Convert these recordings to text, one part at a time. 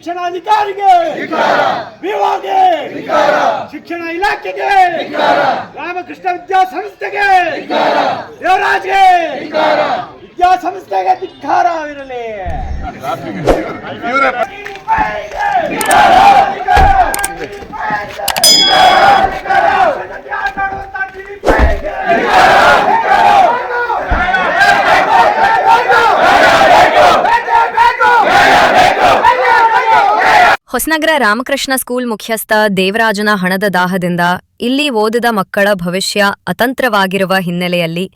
ಶಿಕ್ಷಣಾಧಿಕಾರಿಗೆ, ವಿಒಗೆ, ಶಿಕ್ಷಣ ಇಲಾಖೆಗೆ, ರಾಮಕೃಷ್ಣ ವಿದ್ಯಾಸಂಸ್ಥೆಗೆ, ದೇವರಾಜ್ಗೆ ವಿದ್ಯಾಸಂಸ್ಥೆಗೆ ಧಿಕ್ಕಾರವಿರಲಿ. ಹೊಸನಗರ ರಾಮಕೃಷ್ಣ ಸ್ಕೂಲ್ ಮುಖ್ಯಸ್ಥ ದೇವರಾಜನ ಹಣದ ದಾಹದಿಂದ ಇಲ್ಲಿ ಓದಿದ ಮಕ್ಕಳ ಭವಿಷ್ಯ ಅತಂತ್ರವಾಗಿರುವ ಹಿನ್ನೆಲೆಯಲ್ಲಿ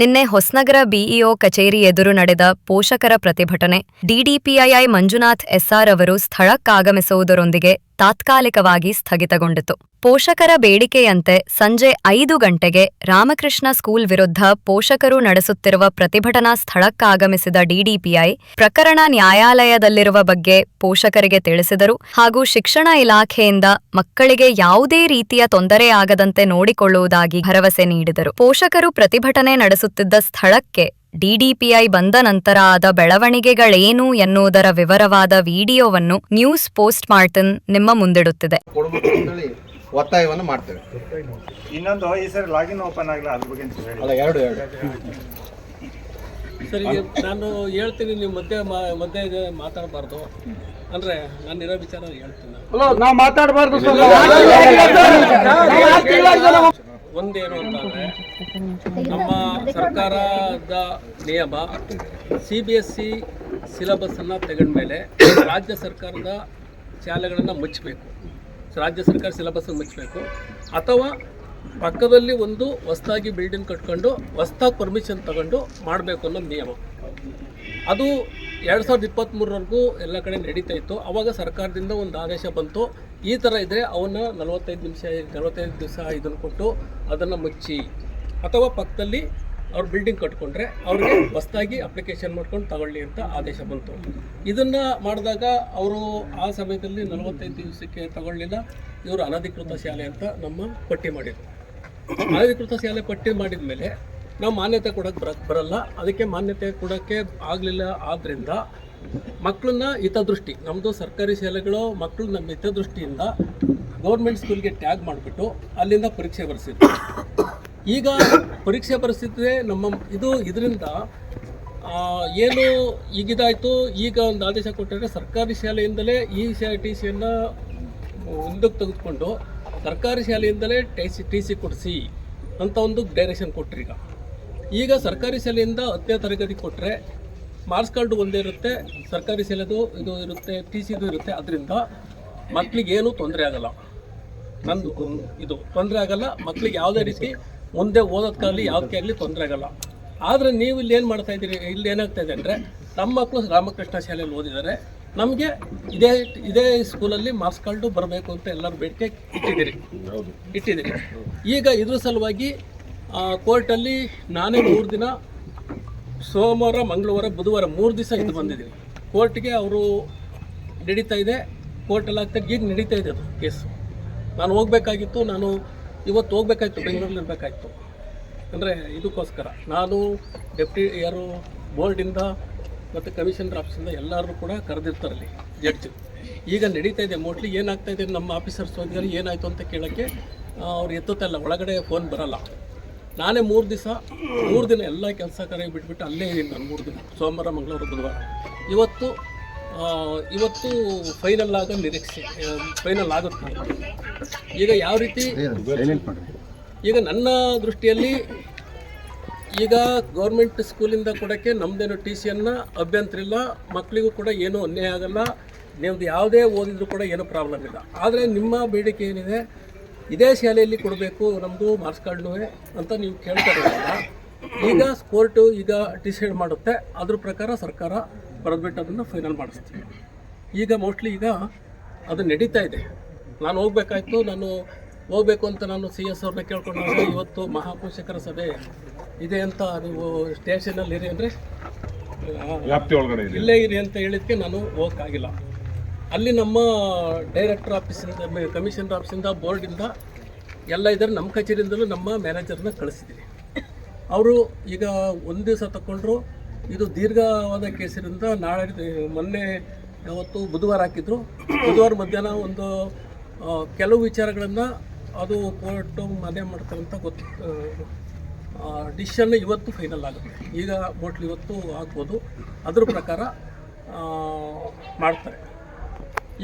ನಿನ್ನೆ ಹೊಸನಗರ ಬಿಇಒ ಕಚೇರಿ ಎದುರು ನಡೆದ ಪೋಷಕರ ಪ್ರತಿಭಟನೆ ಡಿಡಿಪಿಐ ಮಂಜುನಾಥ್ ಎಸ್ಆರ್ ಅವರು ಸ್ಥಳಕ್ಕಾಗಮಿಸುವುದರೊಂದಿಗೆ ತಾತ್ಕಾಲಿಕವಾಗಿ ಸ್ಥಗಿತಗೊಂಡಿತು. ಪೋಷಕರ ಬೇಡಿಕೆಯಂತೆ ಸಂಜೆ 5 ಗಂಟೆಗೆ ರಾಮಕೃಷ್ಣ ಸ್ಕೂಲ್ ವಿರುದ್ಧ ಪೋಷಕರು ನಡೆಸುತ್ತಿರುವ ಪ್ರತಿಭಟನಾ ಸ್ಥಳಕ್ಕಾಗಮಿಸಿದ ಡಿಡಿಪಿಐ ಪ್ರಕರಣ ನ್ಯಾಯಾಲಯದಲ್ಲಿರುವ ಬಗ್ಗೆ ಪೋಷಕರಿಗೆ ತಿಳಿಸಿದರು ಹಾಗೂ ಶಿಕ್ಷಣ ಇಲಾಖೆಯಿಂದ ಮಕ್ಕಳಿಗೆ ಯಾವುದೇ ರೀತಿಯ ತೊಂದರೆಯಾಗದಂತೆ ನೋಡಿಕೊಳ್ಳುವುದಾಗಿ ಭರವಸೆ ನೀಡಿದರು. ಪೋಷಕರು ಪ್ರತಿಭಟನೆ ನಡೆಸುತ್ತಿದ್ದ ಸ್ಥಳಕ್ಕೆ ಡಿಡಿಪಿಐ ಬಂದ ನಂತರ ಆದ ಬೆಳವಣಿಗೆಗಳೇನು ಎನ್ನುವುದರ ವಿವರವಾದ ವಿಡಿಯೋವನ್ನು ನ್ಯೂಸ್ ಪೋಸ್ಟ್ ಮಾರ್ಟಿನ್ ನಿಮ್ಮ ಮುಂದಿಡುತ್ತಿದೆ. ಒತ್ತಾಯವನ್ನು ಮಾಡ್ತೇವೆ. ಇನ್ನೊಂದು ಈ ಸರಿ ಲಾಗಿನ್ ಓಪನ್ ಆಗಲ್ಲ, ಅದ್ರ ಬಗ್ಗೆ ಅಲ್ಲ, ಎರಡು ಸರಿ, ನಾನು ಹೇಳ್ತೀನಿ, ನೀವು ಮಧ್ಯೆ ಮಾತಾಡಬಾರ್ದು ಅಂದ್ರೆ ನಾನು ಇರೋ ವಿಚಾರ ಹೇಳ್ತೀನಿ. ನಾವು ಮಾತಾಡಬಾರ್ದು. ಒಂದೇನು ಅಂತಂದ್ರೆ, ನಮ್ಮ ಸರ್ಕಾರದ ನಿಯಮ CBSE ಸಿಲೆಬಸ್ಸನ್ನು ತೆಗೆದ ಮೇಲೆ ರಾಜ್ಯ ಸರ್ಕಾರದ ಶಾಲೆಗಳನ್ನು ಮುಚ್ಚಬೇಕು, ರಾಜ್ಯ ಸರ್ಕಾರ ಸಿಲೆಬಸ್ಸನ್ನು ಮುಚ್ಚಬೇಕು, ಅಥವಾ ಪಕ್ಕದಲ್ಲಿ ಒಂದು ಹೊಸದಾಗಿ ಬಿಲ್ಡಿಂಗ್ ಕಟ್ಕೊಂಡು ಹೊಸದಾಗಿ ಪರ್ಮಿಷನ್ ತಗೊಂಡು ಮಾಡಬೇಕು ಅನ್ನೋ ನಿಯಮ. ಅದು 2023ವರೆಗೂ ಎಲ್ಲ ಕಡೆ ನಡೀತಾ ಇತ್ತು. ಆವಾಗ ಸರ್ಕಾರದಿಂದ ಒಂದು ಆದೇಶ ಬಂತು, ಈ ಥರ ಇದ್ದರೆ ಅವನ್ನ 45 ದಿವಸ ಇದನ್ನು ಕೊಟ್ಟು ಅದನ್ನು ಮುಚ್ಚಿ, ಅಥವಾ ಪಕ್ಕದಲ್ಲಿ ಅವ್ರು ಬಿಲ್ಡಿಂಗ್ ಕಟ್ಕೊಂಡ್ರೆ ಅವ್ರಿಗೆ ಹೊಸದಾಗಿ ಅಪ್ಲಿಕೇಶನ್ ಮಾಡ್ಕೊಂಡು ತಗೊಳ್ಳಿ ಅಂತ ಆದೇಶ ಬಂತು. ಇದನ್ನು ಮಾಡಿದಾಗ ಅವರು ಆ ಸಮಯದಲ್ಲಿ 45 ದಿವಸಕ್ಕೆ ತಗೊಳ್ಳಿಲ್ಲ. ಇವರು ಅನಧಿಕೃತ ಶಾಲೆ ಅಂತ ನಮ್ಮ ಪಟ್ಟಿ ಮಾಡಿದ್ರು. ಅನಧಿಕೃತ ಶಾಲೆ ಪಟ್ಟಿ ಮಾಡಿದ ಮೇಲೆ ನಾವು ಮಾನ್ಯತೆ ಕೊಡೋಕ್ಕೆ ಬರಲ್ಲ. ಅದಕ್ಕೆ ಮಾನ್ಯತೆ ಕೊಡೋಕ್ಕೆ ಆಗಲಿಲ್ಲ. ಆದ್ದರಿಂದ ಮಕ್ಕಳನ್ನ ಹಿತದೃಷ್ಟಿ, ನಮ್ಮದು ಸರ್ಕಾರಿ ಶಾಲೆಗಳು ಮಕ್ಕಳು ನಮ್ಮ ಹಿತದೃಷ್ಟಿಯಿಂದ ಗೌರ್ಮೆಂಟ್ ಸ್ಕೂಲ್ಗೆ ಟ್ಯಾಗ್ ಮಾಡಿಬಿಟ್ಟು ಅಲ್ಲಿಂದ ಪರೀಕ್ಷೆ ಬರೆಸಿದ್ರು. ಈಗ ಪರೀಕ್ಷೆ ಬರೆಸಿದ್ರೆ ಇದರಿಂದ ಏನು ಈಗಿದಾಯಿತು. ಈಗ ಒಂದು ಆದೇಶ ಕೊಟ್ಟರೆ ಸರ್ಕಾರಿ ಶಾಲೆಯಿಂದಲೇ ಈ TCಯನ್ನು ಹಿಂದಕ್ಕೆ ತೆಗೆದುಕೊಂಡು ಸರ್ಕಾರಿ ಶಾಲೆಯಿಂದಲೇ TC ಕೊಡಿಸಿ ಅಂತ ಒಂದು ಡೈರೆಕ್ಷನ್ ಕೊಟ್ಟರು. ಈಗ ಸರ್ಕಾರಿ ಶಾಲೆಯಿಂದ 10ನೇ ತರಗತಿ ಕೊಟ್ಟರೆ ಮಾರ್ಕ್ಸ್ ಕಾರ್ಡು ಒಂದೇ ಇರುತ್ತೆ, ಸರ್ಕಾರಿ ಶಾಲೆದು ಇದು ಇರುತ್ತೆ, TCದು ಇರುತ್ತೆ. ಅದರಿಂದ ಮಕ್ಕಳಿಗೇನು ತೊಂದರೆ ಆಗಲ್ಲ, ತೊಂದರೆ ಆಗಲ್ಲ. ಮಕ್ಕಳಿಗೆ ಯಾವುದೇ ರೀತಿ ಮುಂದೆ ಓದೋದಕ್ಕಾಗಲಿ ಯಾವುದಕ್ಕೆ ಆಗಲಿ ತೊಂದರೆ ಆಗಲ್ಲ. ಆದರೆ ನೀವು ಇಲ್ಲಿ ಏನು ಮಾಡ್ತಾಯಿದ್ದೀರಿ, ಇಲ್ಲಿ ಏನಾಗ್ತಾ ಇದೆ ಅಂದರೆ, ನಮ್ಮ ಮಕ್ಕಳು ರಾಮಕೃಷ್ಣ ಶಾಲೆಯಲ್ಲಿ ಓದಿದ್ದಾರೆ, ನಮಗೆ ಇದೇ ಸ್ಕೂಲಲ್ಲಿ ಮಾರ್ಕ್ಸ್ ಕಾರ್ಡು ಬರಬೇಕು ಅಂತ ಎಲ್ಲರೂ ಬೇಡಿಕೆ ಇಟ್ಟಿದ್ದೀರಿ. ಈಗ ಇದ್ರ ಸಲುವಾಗಿ ಕೋರ್ಟಲ್ಲಿ ನಾನೇ 3 ದಿನ, ಸೋಮವಾರ, ಮಂಗಳವಾರ, ಬುಧವಾರ 3 ದಿವಸ ಇದು ಬಂದಿದ್ದೀನಿ. ಕೋರ್ಟ್ಗೆ ಅವರು ನಡೀತಾ ಇದೆ, ಕೋರ್ಟಲ್ಲಿ ಆಗ್ತಾಯಿದ್ದು ಈಗ ನಡೀತಾ ಇದೆ ಅದು ಕೇಸು. ನಾನು ಹೋಗಬೇಕಾಗಿತ್ತು, ನಾನು ಇವತ್ತು ಹೋಗ್ಬೇಕಾಯ್ತು, ಬೆಂಗಳೂರಲ್ಲಿ ಇರಬೇಕಾಯ್ತು. ಅಂದರೆ ಇದಕ್ಕೋಸ್ಕರ ನಾನು ಬೋರ್ಡಿಂದ ಮತ್ತು ಕಮಿಷನರ್ ಆಫೀಸಿಂದ ಎಲ್ಲರೂ ಕೂಡ ಕರೆದಿರ್ತಾರಲ್ಲಿ ಜಡ್ಜ್. ಈಗ ನಡೀತಾ ಇದೆ. ಮೋಸ್ಟ್ಲಿ ಏನಾಗ್ತಾಯಿದೆ, ನಮ್ಮ ಆಫೀಸರ್ಸ್ ಹೋಗಿದ್ದಾರೆ, ಏನಾಯಿತು ಅಂತ ಕೇಳೋಕ್ಕೆ ಅವ್ರು ಎತ್ತುತ್ತಲ್ಲ, ಒಳಗಡೆ ಫೋನ್ ಬರೋಲ್ಲ. ನಾನೇ 3 ದಿನ ಎಲ್ಲ ಕೆಲಸ ಕಾರ್ಯ ಬಿಟ್ಬಿಟ್ಟು ಅಲ್ಲೇ ಇದ್ದೀನಿ ನಾನು 3 ದಿನ, ಸೋಮವಾರ, ಮಂಗಳವಾರ, ಬುಧವಾರ. ಇವತ್ತು ಫೈನಲ್ ಆಗೋ ನಿರೀಕ್ಷೆ, ಫೈನಲ್ ಆಗುತ್ತೆ. ಈಗ ಯಾವ ರೀತಿ, ಈಗ ನನ್ನ ದೃಷ್ಟಿಯಲ್ಲಿ ಈಗ ಗೌರ್ಮೆಂಟ್ ಸ್ಕೂಲಿಂದ ಕೊಡೋಕ್ಕೆ ನಮ್ಮದೇನು TCಯನ್ನು ಅಭ್ಯಂತರ ಇಲ್ಲ, ಮಕ್ಕಳಿಗೂ ಕೂಡ ಏನೂ ಅನ್ಯಾಯ ಆಗಲ್ಲ, ನಿಮ್ಮದು ಯಾವುದೇ ಓದಿದ್ರು ಕೂಡ ಏನೂ ಪ್ರಾಬ್ಲಮ್ ಇಲ್ಲ. ಆದರೆ ನಿಮ್ಮ ಬೇಡಿಕೆ ಏನಿದೆ, ಇದೇ ಶಾಲೆಯಲ್ಲಿ ಕೊಡಬೇಕು ನಮ್ಮದು ಮಾರ್ಕ್ಸ್ ಕಾರ್ಡ್ನೂ ಅಂತ ನೀವು ಕೇಳ್ತಾ ಇರೋಲ್ಲ. ಈಗ ಕೋರ್ಟು ಈಗ ಡಿಸೈಡ್ ಮಾಡುತ್ತೆ, ಅದ್ರ ಪ್ರಕಾರ ಸರ್ಕಾರ ಬರೆದ್ಬಿಟ್ಟು ಅದನ್ನು ಫೈನಲ್ ಮಾಡಿಸ್ತೀವಿ. ಈಗ ಮೋಸ್ಟ್ಲಿ ಈಗ ಅದು ನಡೀತಾ ಇದೆ. ನಾನು ಹೋಗಬೇಕಾಯ್ತು, ನಾನು ಹೋಗಬೇಕು ಅಂತ ನಾನು CS ಅವ್ರನ್ನ ಕೇಳ್ಕೊಂಡಾಗ ಇವತ್ತು ಮಹಾಪೋಷಕರ ಸಭೆ ಇದೆ ಅಂತ, ನೀವು ಸ್ಟೇಷನಲ್ಲಿ ಇರಿ ಅಂದರೆ ಇಲ್ಲೇ ಇರಿ ಅಂತ ಹೇಳಿದ್ದಕ್ಕೆ ನಾನು ಹೋಗೋಕ್ಕಾಗಿಲ್ಲ. ಅಲ್ಲಿ ನಮ್ಮ ಡೈರೆಕ್ಟರ್ ಆಫೀಸಿಂದ, ಕಮಿಷನರ್ ಆಫೀಸಿಂದ, ಬೋರ್ಡಿಂದ ಎಲ್ಲ ಇದ್ದಾರೆ. ನಮ್ಮ ಕಚೇರಿಯಿಂದಲೂ ನಮ್ಮ ಮ್ಯಾನೇಜರ್ನ ಕಳಿಸಿದ್ದೀವಿ. ಅವರು ಈಗ 1 ದಿವಸ ತಗೊಂಡ್ರು. ಇದು ದೀರ್ಘವಾದ ಕೇಸಿನಿಂದ ಮೊನ್ನೆ ಯಾವತ್ತು ಬುಧವಾರ ಹಾಕಿದ್ರು. ಬುಧವಾರ ಮಧ್ಯಾಹ್ನ ಒಂದು ಕೆಲವು ವಿಚಾರಗಳನ್ನು ಅದು ಕೋರ್ಟು ಮನೆ ಮಾಡ್ತಾರಂತ ಡಿಸಿಷನ್ ಇವತ್ತು ಫೈನಲ್ ಆಗುತ್ತೆ. ಈಗ ಮೋಟ್ಲಿ ಇವತ್ತು ಆಗ್ಬೋದು, ಅದ್ರ ಪ್ರಕಾರ ಮಾಡ್ತಾರೆ.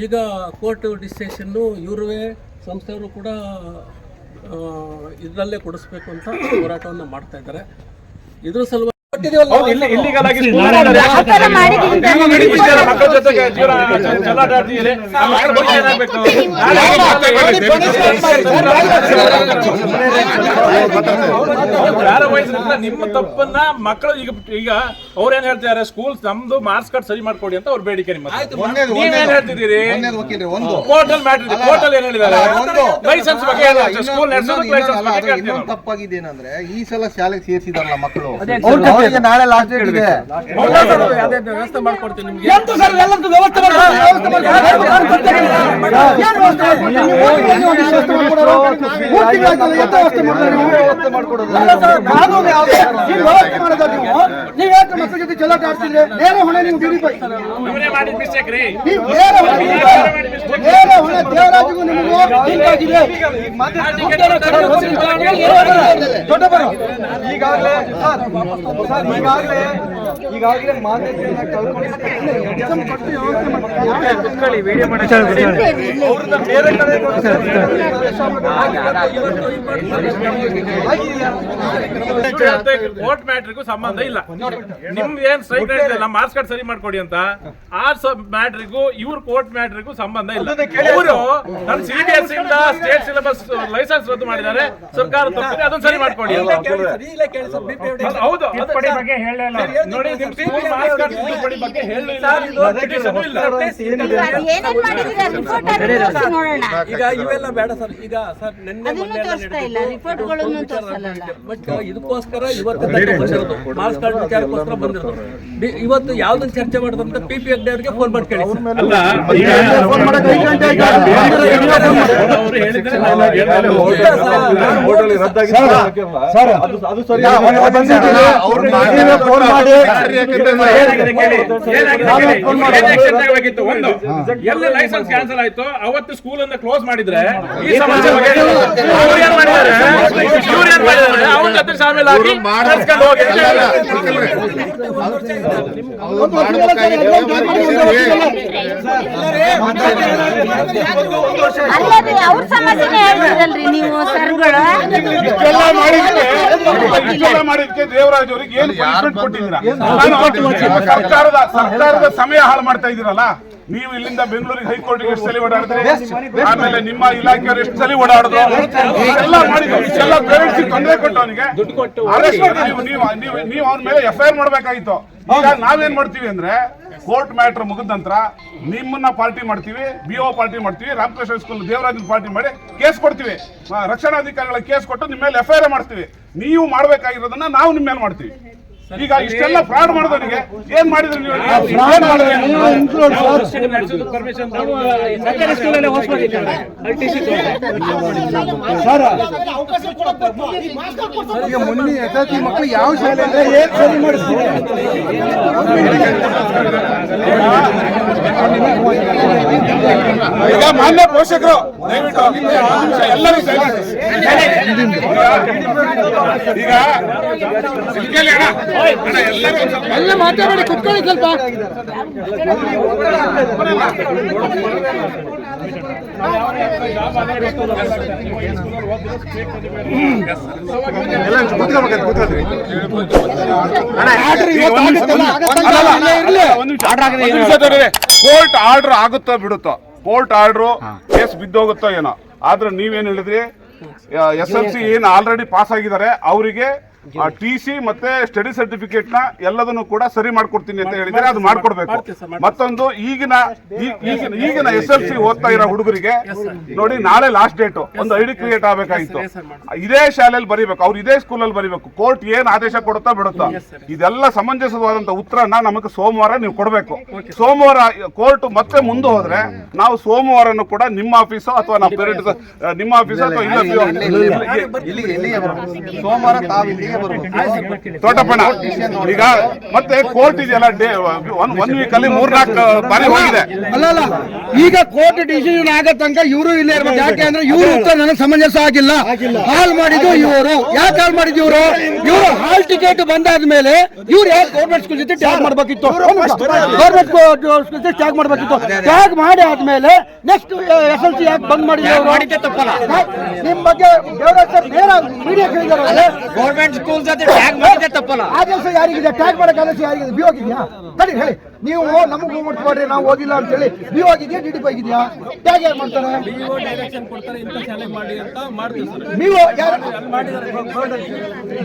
ಈಗ ಕೋರ್ಟ್ ಡಿಸಿಷನ್ನು ಇವರುವೇ ಸಂಸ್ಥೆಯವರು ಕೂಡ ಇದರಲ್ಲೇ ಕೊಡಿಸ್ಬೇಕು ಅಂತ ಹೋರಾಟವನ್ನು ಮಾಡ್ತಾ ಇದ್ದಾರೆ. ಇದ್ರ ಸಲುವಾಗಿ ನಿಮ್ಮ ತಪ್ಪನ್ನ ಮಕ್ಕಳು ಈಗ ಅವ್ರೇನ್ ಹೇಳ್ತಿದ್ದಾರೆ, ಸ್ಕೂಲ್ ನಮ್ದು ಮಾರ್ಕ್ಸ್ ಕಾರ್ಡ್ ಸರಿ ಮಾಡ್ಕೊಡಿ ಅಂತ ಅವ್ರ ಬೇಡಿಕೆ. ನಿಮ್ಮ ನೀವೇನ್ ಹೇಳ್ತಿದ್ದೀರಿ? ಪೋರ್ಟಲ್ ಮ್ಯಾಟ್ರ್, ಪೋರ್ಟಲ್ ಏನ್ ಹೇಳಿದ್ದಾರೆ? ಲೈಸೆನ್ಸ್ ಬಗ್ಗೆ ಸ್ಕೂಲ್ ನಡೆಸೋದಕ್ಕೆ ಲೈಸೆನ್ಸ್ ಬಗ್ಗೆ ತಪ್ಪಾಗಿದೆ ಏನಂದ್ರೆ, ಈ ಸಲ ಶಾಲೆಗೆ ಸೇರಿಸಿದಾರಲ್ಲ ಮಕ್ಕಳು, ಅವರಿಗೆ ನಾಳೆ ಲಾಸ್ಟ್ ಡೇಟ್ ಇದೆ. ವ್ಯವಸ್ಥೆ ಮಾಡ್ಕೊಡ್ತೀನಿ ನಿಮ್ಗೆ. ಮಾಡಿದ ಮಿಸ್ಟೇಕ್ ರೀ. ಈಗಾಗಲೇ ಮಾನ್ಯತೆಯನ್ನು ಕೋರ್ಟ್ ಮ್ಯಾಟ್ರಿಗೂ ಸಂಬಂಧ ಇಲ್ಲ. ನಿಮ್ಗೆ ಏನ್ ಸ್ಟ್ರೈಕ್ ನಡೆದಿಲ್ಲ ಮಾರ್ಕ್ಸ್ ಕಾರ್ಡ್ ಸರಿ ಮಾಡ್ಕೊಡಿ ಅಂತ, ಆ ಮ್ಯಾಟ್ರಿಗೂ ಇವ್ರ ಕೋರ್ಟ್ ಮ್ಯಾಟ್ರಿಗೂ ಸಂಬಂಧ ಇಲ್ಲ. ಇವರು ನಮ್ಮ CBSE ಇಂದ ಸ್ಟೇಟ್ ಸಿಲೆಬಸ್ ಲೈಸೆನ್ಸ್ ರದ್ದು ಮಾಡಿದ್ದಾರೆ, ಸರ್ಕಾರ ತಪ್ಪಿದೆ, ಅದನ್ನ ಸರಿ ಮಾಡ್ಕೊಡಿ. ಹೌದು, ನೋಡಿ ನಿಮ್ ಸ್ಕೂಲ್ ಮಾರ್ಕ್ಸ್ ಕಾರ್ಡ್ ತಿದ್ದುಪಡಿ ಬಗ್ಗೆ ಹೇಳಲಿಲ್ಲ, ಈಗ ಇವೆಲ್ಲ ಬೇಡ ಸರ್. ಈಗ ಸರ್ ನಿನ್ನೆ ಬಟ್ ಇದಕ್ಕೋಸ್ಕರ ಇವತ್ತು ಬಂದಿರೋದು, ಮಾರ್ಕ್ಸ್ ಕಾರ್ಡ್ ವಿಚಾರಕ್ಕೋಸ್ಕರ ಬಂದಿರೋದು. ಇವತ್ತು ಯಾವ್ದನ್ನ ಚರ್ಚೆ ಮಾಡೋದಂತ PP ಹೆಗ್ಡೆ ಅವರಿಗೆ ಫೋನ್ ಮಾಡಿ ಕೇಳಿ. ಎಲ್ಲಿ ಲೈಸೆನ್ಸ್ ಕ್ಯಾನ್ಸಲ್ ಆಯ್ತು ಅವತ್ತು ಸ್ಕೂಲ್ ಅನ್ನ ಕ್ಲೋಸ್ ಮಾಡಿದ್ರೆ ಈ ಸಮಸ್ಯೆ ಬಗ್ಗೆ ಅವ್ರು ಏನ್ ಮಾಡಿದ್ದಾರೆ, ಇವ್ರು ಏನ್ ಮಾಡಿದ್ದಾರೆ, ಅವ್ರ ಜೊತೆ ಶಾಮಿಲ್ ಆಗಿ ನಡೆಸ್ಕೊಂಡು ಹೋಗಿ. ಅವ್ರ ಸಮಸ್ಯೆನೇ ಹೇಳ್ತಿರಲ್ರಿ ನೀವು ಸರ್ಗಳು. ಮಾಡಿದ್ಕೆ ದೇವರಾಜ್ ಅವರಿಗೆ ಏನು ಪನಿಷ್ಮೆಂಟ್ ಕೊಟ್ಟಿದ್ದೀರಾ? ಸರ್ಕಾರದ ಸಮಯ ಹಾಳು ಮಾಡ್ತಾ ಇದ್ದೀರಲ್ಲ ನೀವು. ಇಲ್ಲಿಂದ ಬೆಂಗಳೂರಿಗೆ ಹೈಕೋರ್ಟ್ಗೆ ಎಷ್ಟು ಸಲ ಓಡಾಡಿದ್ರಿ, ಆಮೇಲೆ ನಿಮ್ಮ ಇಲಾಖೆಯವರು ಎಷ್ಟು ಸಲ ಓಡಾಡಿದ್ರು, ಎಲ್ಲ ಮಾಡಿದ್ರು. ಇಷ್ಟೆಲ್ಲ ಪೇರೆಂಟ್ಸ್ ತೊಂದರೆ ಕೊಟ್ಟು ಅವನಿಗೆ ನೀವು ಅವನ ಮೇಲೆ FIR ಮಾಡ್ಬೇಕಾಗಿತ್ತು. ಈಗ ನಾವೇನ್ ಮಾಡ್ತೀವಿ ಅಂದ್ರೆ, ಕೋರ್ಟ್ ಮ್ಯಾಟರ್ ಮುಗಿದ ನಂತರ ನಿಮ್ಮನ್ನ ಪಾರ್ಟಿ ಮಾಡ್ತೀವಿ, BO ಪಾರ್ಟಿ ಮಾಡ್ತೀವಿ, ರಾಮಕೃಷ್ಣ ಸ್ಕೂಲ್ ದೇವರಾಜನ್ ಪಾರ್ಟಿ ಮಾಡಿ ಕೇಸ್ ಕೊಡ್ತೀವಿ, ರಕ್ಷಣಾಧಿಕಾರಿಗಳ ಕೇಸ್ ಕೊಟ್ಟು ನಿಮ್ಮ ಮೇಲೆ FIR ಮಾಡ್ತೀವಿ. ನೀವು ಮಾಡ್ಬೇಕಾಗಿರೋದನ್ನ ನಾವು ನಿಮ್ಮ ಮೇಲೆ ಮಾಡ್ತೀವಿ. ಈಗ ಇಷ್ಟೆಲ್ಲ ಫ್ರಾಡ್ ಮಾಡೋದನಿಗೆ ಏನ್ ಮಾಡಿದ್ರಿ ನೀವು? ಮುಂದೆ SSLC ಮಕ್ಕಳು ಯಾವ ಶಾಲೆ ಅಂದ್ರೆ ಏನ್ ಸರಿ ಮಾಡಿಸ್ತೀವಿ? ಈಗ ಮಾನ್ಯ ಪೋಷಕರು ದಯವಿಟ್ಟು ಎಲ್ಲರೂ ಈಗ ಎಲ್ಲ ಮಾತಾಡಿ ಕುತ್ಕೊಳ್ಳಿ ಸ್ವಲ್ಪ. ಕೋರ್ಟ್ ಆರ್ಡರ್ ಆಗುತ್ತೋ ಬಿಡುತ್ತೋ, ಕೋರ್ಟ್ ಆರ್ಡರ್ ಕೇಸ್ ಬಿದ್ದೋಗುತ್ತೋ ಏನೋ, ಆದ್ರೆ ನೀವೇನ್ ಹೇಳಿದ್ರಿ, SLC ಏನ್ ಆಲ್ರೆಡಿ ಪಾಸ್ ಆಗಿದ್ದಾರೆ ಅವರಿಗೆ TC ಮತ್ತೆ ಸ್ಟಡಿ ಸರ್ಟಿಫಿಕೇಟ್ ನ ಎಲ್ಲದನ್ನು ಕೂಡ ಸರಿ ಮಾಡ್ಕೊಡ್ತೀನಿ ಅಂತ ಹೇಳಿದ್ರೆ ಅದು ಮಾಡ್ಕೊಡ್ಬೇಕು. ಮತ್ತೊಂದು ಈಗಿನ SLC ಓದ್ತಾ ಇರೋ ಹುಡುಗರಿಗೆ ನೋಡಿ, ನಾಳೆ ಲಾಸ್ಟ್ ಡೇಟ್, ಒಂದು ID ಕ್ರಿಯೇಟ್ ಆಗಬೇಕಾಗಿತ್ತು. ಇದೇ ಶಾಲೆಯಲ್ಲಿ ಬರೀಬೇಕು, ಅವ್ರು ಇದೇ ಸ್ಕೂಲಲ್ಲಿ ಬರೀಬೇಕು. ಕೋರ್ಟ್ ಏನ್ ಆದೇಶ ಕೊಡುತ್ತಾ ಬಿಡುತ್ತಾ, ಇದೆಲ್ಲ ಸಮಂಜಸವಾದಂತ ಉತ್ತರನ ನಮಗೆ ಸೋಮವಾರ ನೀವು ಕೊಡಬೇಕು. ಸೋಮವಾರ ಕೋರ್ಟ್ ಮತ್ತೆ ಮುಂದೆ ಹೋದ್ರೆ ನಾವು ಸೋಮವಾರನು ಕೂಡ ನಿಮ್ಮ ಆಫೀಸು ಅಥವಾ ನಮ್ಮ ಪೇರೆಂಟ್ಸ್ ನಿಮ್ಮ ಆಫೀಸು ಅಥವಾ ಇಲ್ಲ ಸೋಮವಾರ ತಾವಿಲ್ಲಿ ತೋಟಪ್ಪಣ ಈಗ ಮತ್ತೆ ಕೋರ್ಟ್ ಇದೆಯಲ್ಲ ಒನ್ ವೀಕ್ ಅಲ್ಲಿ 3-4 ಬಾರಿ ಹೋಗಿದೆ. ಅಲ್ಲ ಈಗ ಕೋರ್ಟ್ ಡಿಸಿಷನ್ ಆಗೋ ತನಕ ಇವರು ಇಲ್ಲೇ ಇರ್ಬೇಕು. ಯಾಕೆ ಅಂದ್ರೆ ಇವರು ಉತ್ತರ ನನಗೆ ಸಮಂಜಸ ಆಗಿಲ್ಲ. ಹಾಲ್ ಮಾಡಿದ್ದು ಇವರು. ಯಾಕೆ ಹಾಲ್ ಮಾಡಿದ್ದು ಇವರು ಹಾಲ್ ಟಿಕೆಟ್ ಬಂದಾದ್ಮೇಲೆ ಇವ್ರು ಯಾಕೆ ಗೌರ್ಮೆಂಟ್ ಸ್ಕೂಲ್ ಜೊತೆ ಟ್ಯಾಗ್ ಮಾಡ್ಬೇಕಿತ್ತು. ಗೌರ್ಮೆಂಟ್ ಸ್ಕೂಲ್ ಜೊತೆ ಟ್ಯಾಗ್ ಮಾಡ್ಬೇಕಿತ್ತು. ಟ್ಯಾಗ್ ಮಾಡಿ ಆದ್ಮೇಲೆ ನೆಕ್ಸ್ಟ್ SLC ಯಾಕೆ ಬಂದ್ ಮಾಡಿದ್ರು? ನಿಮ್ ಬಗ್ಗೆ ದೇವರಾಜ್ ಸರ್ ನೇರ ಮೀಡಿಯಾ ಕೇಳಿದಾರೆ. ಗೌರ್ಮೆಂಟ್ ಸ್ಕೂಲ್ ಜೊತೆ ಟ್ಯಾಗ್ ಮಾಡಿದ್ರೆ ತಪ್ಪಲ್ಲ. ಆದೇಶ ಯಾರಿಗಿದೆ? ಟ್ಯಾಗ್ ಮಾಡಕ್ಕೆ ಆದೇಶ ಯಾರಿಗಿದೆ? ಬಿ ಹೋಗಿದ್ಯಾ? ಹೇಳಿ ಹೇಳಿ. ನೀವು ನಮಗೂ ಹೋಮ್ವರ್ಕ್ ಮಾಡ್ರಿ, ನಾವು ಓದಿಲ್ಲ ಅಂತ ಹೇಳಿ ಬಿ ಹೋಗಿದ್ಯಾ? DDP ಆಗಿದ್ಯಾ? ಟ್ಯಾಗ್ ಯಾರು ಮಾಡ್ತಾರೆ? ಡೈರೆಕ್ಷನ್ ಕೊಡ್ತಾರೆ, ಇಂಥ ಶಾಲೆ ಮಾಡಿ ಅಂತ ಮಾಡ್ತೀವಿ ಸರ್. ನೀವು ಯಾರು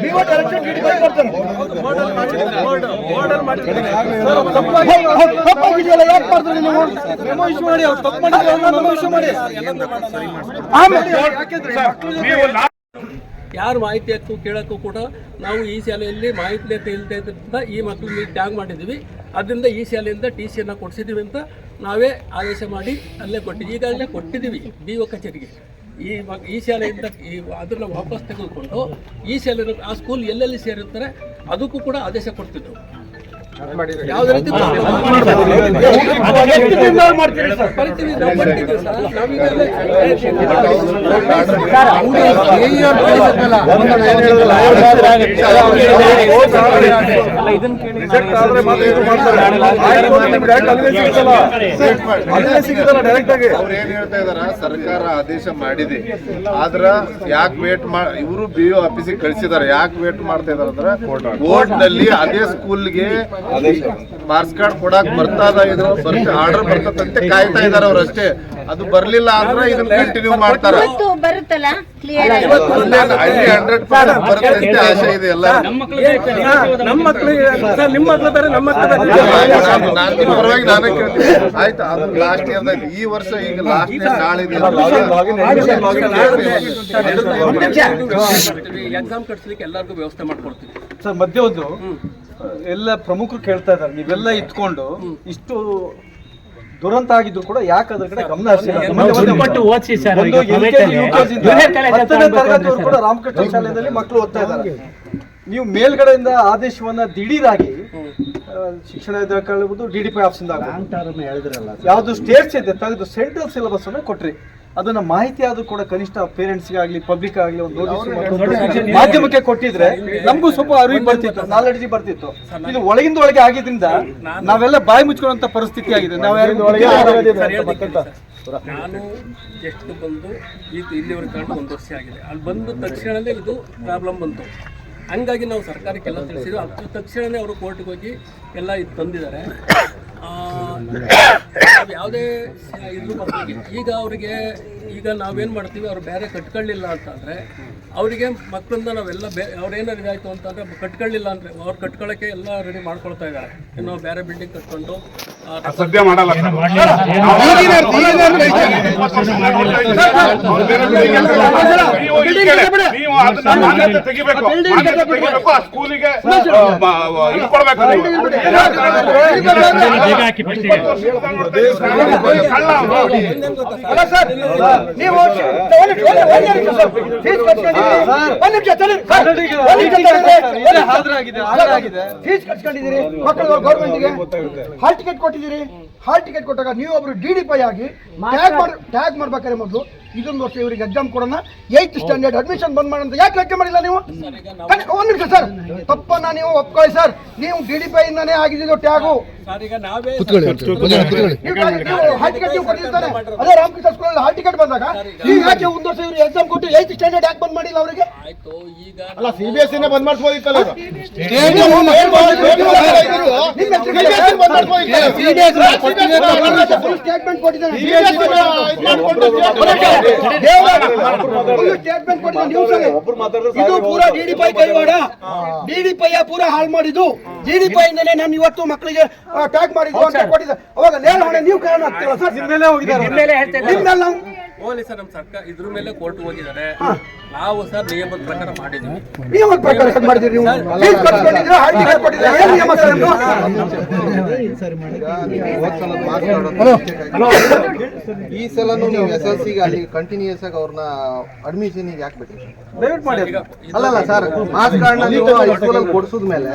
BO ಡೈರೆಕ್ಷನ್ DDP ಮಾಡ್ತಾರೆ. ತಪ್ಪಾಗಿದೆಯಲ್ಲ, ಯಾಕೆ ಮಾಡ್ತಾರೆ ನೀವು? ಮೆಮೊ ಇಶ್ಯೂ ಮಾಡಿ, ಅವ್ರು ತಪ್ಪು ಮಾಡಿದ್ರೆ ಮೆಮೊ ಇಶ್ಯೂ ಮಾಡಿ. ಆಮೇಲೆ ಯಾರು ಮಾಹಿತಿ ಹಕ್ಕು ಕೇಳೋಕ್ಕೂ ಕೂಡ ನಾವು ಈ ಶಾಲೆಯಲ್ಲಿ ಮಾಹಿತಿ ಇಲ್ಲದೆ ಇದ್ದರಿಂದ ಈ ಮಕ್ಕಳಿಗೆ ಟ್ಯಾಗ್ ಮಾಡಿದ್ದೀವಿ. ಅದರಿಂದ ಈ ಶಾಲೆಯಿಂದ TC ಕೊಡಿಸಿದ್ದೀವಿ ಅಂತ ನಾವೇ ಆದೇಶ ಮಾಡಿ ಅಲ್ಲೇ ಕೊಟ್ಟಿದ್ದೀವಿ. ಈಗಾಗಲೇ ಕೊಟ್ಟಿದ್ದೀವಿ BO ಕಚೇರಿಗೆ. ಈ ಶಾಲೆಯಿಂದ ಅದನ್ನು ವಾಪಸ್ ತೆಗೆದುಕೊಂಡು ಈ ಶಾಲೆ ಆ ಸ್ಕೂಲ್ ಎಲ್ಲೆಲ್ಲಿ ಸೇರಿರ್ತಾರೆ ಅದಕ್ಕೂ ಕೂಡ ಆದೇಶ ಕೊಡ್ತಿದ್ರು. ಯಾವುದೇ ರೀತಿ ಅವ್ರೇನ್ ಹೇಳ್ತಾ ಇದಾರ, ಸರ್ಕಾರ ಆದೇಶ ಮಾಡಿದೆ ಆದ್ರ ಯಾಕೆ ವೇಟ್ ಇವರು BO ಆಫೀಸಿಗೆ ಕಳಿಸಿದಾರೆ. ಯಾಕೆ ವೇಟ್ ಮಾಡ್ತಾ ಇದಾರೆ ಅಂದ್ರೆ ಕೋರ್ಟ್ ನಲ್ಲಿ ಅದೇ ಸ್ಕೂಲ್ಗೆ ಮಾರ್ಕ್ಸ್ ಕಾರ್ಡ್ ಕೊಡಕ್ ಬರ್ತದ, ಇದ್ರ ಆರ್ಡರ್ ಬರ್ತದಂತೆ ಕಾಯ್ತಾ ಇದಾರೆ ಅವ್ರು ಅಷ್ಟೇ. ಅದು ಬರ್ಲಿಲ್ಲ ಅಂದ್ರೆ ಇದನ್ನ ಕಂಟಿನ್ಯೂ ಮಾಡ್ತಾರೆ. ಬರುತ್ತಲ್ಲ ಕ್ಲಿಯರ್ ಆಗಿ 100% ಬರುತ್ತೆ ಆಶೆ ಇದೆ ಎಲ್ಲ. ನಮ್ಮ ಮಕ್ಕಳಿಗೆ ನಿಮ್ಮ ಮಕ್ಕಳು ಬೇರೆ, ನಮ್ಮ ಮಕ್ಕಳು ನಾನು ನಿಮ್ಮ ಪರವಾಗಿ ನಾನೇ ಕೇಳ್ತೀನಿ. ಆಯ್ತು, ಅದು ಲಾಸ್ಟ್ ಇಯರ್ ಈ ವರ್ಷ ಈಗ ಲಾಸ್ಟ್ ಇಯರ್ ನಾಳೆ ಎಕ್ಸಾಮ್ ಕಟ್ಸ್ಲಿಕ್ಕೆ ಎಲ್ಲರಿಗೂ ವ್ಯವಸ್ಥೆ ಮಾಡ್ಕೊಡ್ತೀವಿ ಸರ್. ಮಧ್ಯೆ ಒಂದು ಎಲ್ಲ ಪ್ರಮುಖರು ಕೇಳ್ತಾ ಇದ್ದಾರೆ, ನೀವೆಲ್ಲ ಇಟ್ಕೊಂಡು ಇಷ್ಟು ದುರಂತ ಆಗಿದ್ರು ಕೂಡ ಯಾಕೆ ಅದ್ರ ಕಡೆ ಗಮನ ಹರಿಸಿಲ್ಲ? ಕೂಡ ರಾಮಕೃಷ್ಣ ಶಾಲೆಯಲ್ಲಿ ಮಕ್ಕಳು ಓದ್ತಾ ಇದ್ದಾರೆ. ನೀವು ಮೇಲ್ಗಡೆಯಿಂದ ಆದೇಶವನ್ನ ದಿಢೀರಾಗಿ ಶಿಕ್ಷಣ ಇಲಾಖೆ DDP ಆಫೀಸಿಂದ ಯಾವ್ದು ಸ್ಟೇಟ್ಸ್ ಇದೆ ತೆಗೆದು ಸೆಂಟ್ರಲ್ ಸಿಲೆಬಸ್ ಅನ್ನ ಕೊಟ್ರಿ. ಅದನ್ನ ಮಾಹಿತಿ ಆದ್ರೂ ಕೂಡ ಕನಿಷ್ಠ ಪೇರೆಂಟ್ಸ್ಗೆ ಆಗ್ಲಿ ಪಬ್ಲಿಕ್ ಆಗ್ಲಿ ಒಂದು ನೋಟಿಸ್ ಮಾಧ್ಯಮಕ್ಕೆ ಕೊಟ್ಟಿದ್ರೆ ನಮಗೂ ಸ್ವಲ್ಪ ಅರಿವು ಬರ್ತಿತ್ತು, ನಾಲೆಡ್ಜ್ ಬರ್ತಿತ್ತು. ಇದು ಒಳಗಿಂದ ಒಳಗೆ ಆಗಿದ್ರಿಂದ ನಾವೆಲ್ಲ ಬಾಯಿ ಮುಚ್ಕೊಳ್ಳುವಂತ ಪರಿಸ್ಥಿತಿ ಆಗಿದೆ. ನಾವು ಯಾರು ನಾನು ಎಷ್ಟು ಬಂದು ಇಲ್ಲಿವರೆಗೆ ಕಂಡು 1 ವರ್ಷ ಆಗಿದೆ. ಅಲ್ಲಿ ಬಂದ ತಕ್ಷಣವೇ ಇದು ಪ್ರಾಬ್ಲಮ್ ಬಂತು. ಹಂಗಾಗಿ ನಾವು ಸರ್ಕಾರಕ್ಕೆಲ್ಲ ತಿಳಿಸಿದ್ವಿ. ಅದು ತಕ್ಷಣವೇ ಅವರು ಕೋರ್ಟ್ಗೆ ಹೋಗಿ ಎಲ್ಲ ಇದು ತಂದಿದ್ದಾರೆ. ಯಾವುದೇ ಇದು ಈಗ ಅವರಿಗೆ ಈಗ ನಾವೇನು ಮಾಡ್ತೀವಿ, ಅವ್ರು ಬೇರೆ ಕಟ್ಕೊಳ್ಳಿಲ್ಲ ಅಂತಂದರೆ ಅವರಿಗೆ ಮಕ್ಕಳನ್ನ ನಾವೆಲ್ಲ ಅವ್ರೇನಾರು ಇದಾಯಿತು ಅಂತಂದರೆ ಕಟ್ಕೊಳ್ಳಿಲ್ಲ ಅಂದರೆ ಅವ್ರು ಕಟ್ಕೊಳ್ಳೋಕ್ಕೆ ಎಲ್ಲ ರೆಡಿ ಮಾಡ್ಕೊಳ್ತಾ ಇದ್ದಾರೆ. ಇನ್ನು ಬೇರೆ ಬಿಲ್ಡಿಂಗ್ ಕಟ್ಕೊಂಡು ಸದ್ಯ ಮಾಡಲ್ಲ. ತೆಗಿಬೇಕು, ಆ ಸ್ಕೂಲಿಗೆ ಇಟ್ಕೊಳ್ಬೇಕು. ನೀವು ಫೀಸ್ ಕಟ್ಕೊಂಡಿದ್ದೀರಿ, ಮಕ್ಕಳು ಗೌರ್ಮೆಂಟ್ಗೆ ಹಾಲ್ ಟಿಕೆಟ್ ಕೊಟ್ಟಿದ್ದೀರಿ. ಹಾಲ್ ಟಿಕೆಟ್ ಕೊಟ್ಟಾಗ ನೀವು ಒಬ್ರು DDP ಆಗಿ ಟ್ಯಾಗ್ ಮಾಡ್ಬೇಕಾದ್ರೆ ಮೊದಲು ಇದೊಂದು ವರ್ಷ ಇವರಿಗೆ ಎಕ್ಸಾಮ್ ಕೊಡೋಣ, 8th ಸ್ಟ್ಯಾಂಡರ್ಡ್ ಅಡ್ಮಿಷನ್ ಬಂದ್ ಮಾಡೋಣ ಯಾಕೆ ಲೆಕ್ಕ ಮಾಡಿಲ್ಲ ನೀವು? 1 ನಿಮಿಷ ಸರ್, ತಪ್ಪನ್ನ ನೀವು ಒಪ್ಕೊಳ್ಳಿ ಸರ್. ನೀವು DDP ಇಂದಾನೇ ಆಗಿದ್ದು ಟ್ಯಾಗು. ಹಾಲ್ ಟಿಕೆಟ್ ನೀವು ಕೊಟ್ಟಿರ್ತಾರೆ. ಅದೇ ರಾಮಕೃಷ್ಣ ಸ್ಕೂಲ್ ಹಾಲ್ ಟಿಕೆಟ್ ಬಂದಾಗ ಈಗ ಯಾಕೆ 1 ವರ್ಷ ಇವ್ರು ಎಕ್ಸಾಮ್ ಕೊಟ್ಟು 8th ಸ್ಟ್ಯಾಂಡರ್ಡ್ ಯಾಕೆ ಬಂದ್ ಮಾಡಿಲ್ಲ ಅವರಿಗೆ? ಅಲ್ಲ, CBSE ಬಂದ್ ಮಾಡಿಸ್ಬೋದಿತ್ತಲ್ಲ. ಸ್ಟೇಟ್ಮೆಂಟ್ ಕೊಟ್ಟಿದ್ದಾರೆ. ಇದು ಪೂರ DDP ಕೈವಾಡ. DDP ಪೂರ ಹಾಳು ಮಾಡಿದ್ದು. DDP ಇಂದಲೇ ನಾನು ಇವತ್ತು ಮಕ್ಕಳಿಗೆ ಟ್ಯಾಗ್ ಮಾಡಿದ್ದು ಅಂತ ಕೊಟ್ಟಿದ್ದೆ. ಅವಾಗ ನೇರ ಹೊಣೆ ನೀವು ಕಾರಣ ಆಗ್ತೀರಾ ಸರ್? ನಿಮ್ಮೇಲೆ ಹೋಗಿದ್ದಾರೆ. ಹೋಗ್ಲಿ ಸರ್, ನಮ್ಮ ಸರ್ಕಾರ ಇದ್ರ ಮೇಲೆ ಕೋರ್ಟ್ ಹೋಗಿದ್ದಾರೆ. ನಾವು ಸರ್ ನಿಯಮದ ಪ್ರಕಾರ ಮಾಡಿದ್ದೀವಿ. ನಿಯಮದ ಪ್ರಕಾರ ಏನ್ ಮಾಡಿದ್ರಿ ನೀವು? ಫೀಸ್ ಕಟ್ಕೊಂಡಿದ್ದೀರಾ? ಹಾಲ್ ಟಿಕೆಟ್ ಕೊಟ್ಟಿದ್ದೀರಾ? ಏನ್ ನಿಯಮ ಸರ್ ನಿಮ್ದು? ಈ ಸಲನು ನೀವು SLC ಗೆ ಅಲ್ಲಿ ಕಂಟಿನ್ಯೂಸ್ ಆಗಿ ಅವ್ರನ್ನ ಅಡ್ಮಿಷನ್ ಯಾಕೆ ಬಿಟ್ರಿ? ದಯವಿಟ್ಟು ಮಾಡಿ. ಅಲ್ಲಲ್ಲ ಸರ್, ಮಾರ್ಕ್ಸ್ ಕಾರ್ಡ್ ನ ನೀವು ಹೈಸ್ಕೂಲ್ ಅಲ್ಲಿ ಕೊಡಿಸಿದ ಮೇಲೆ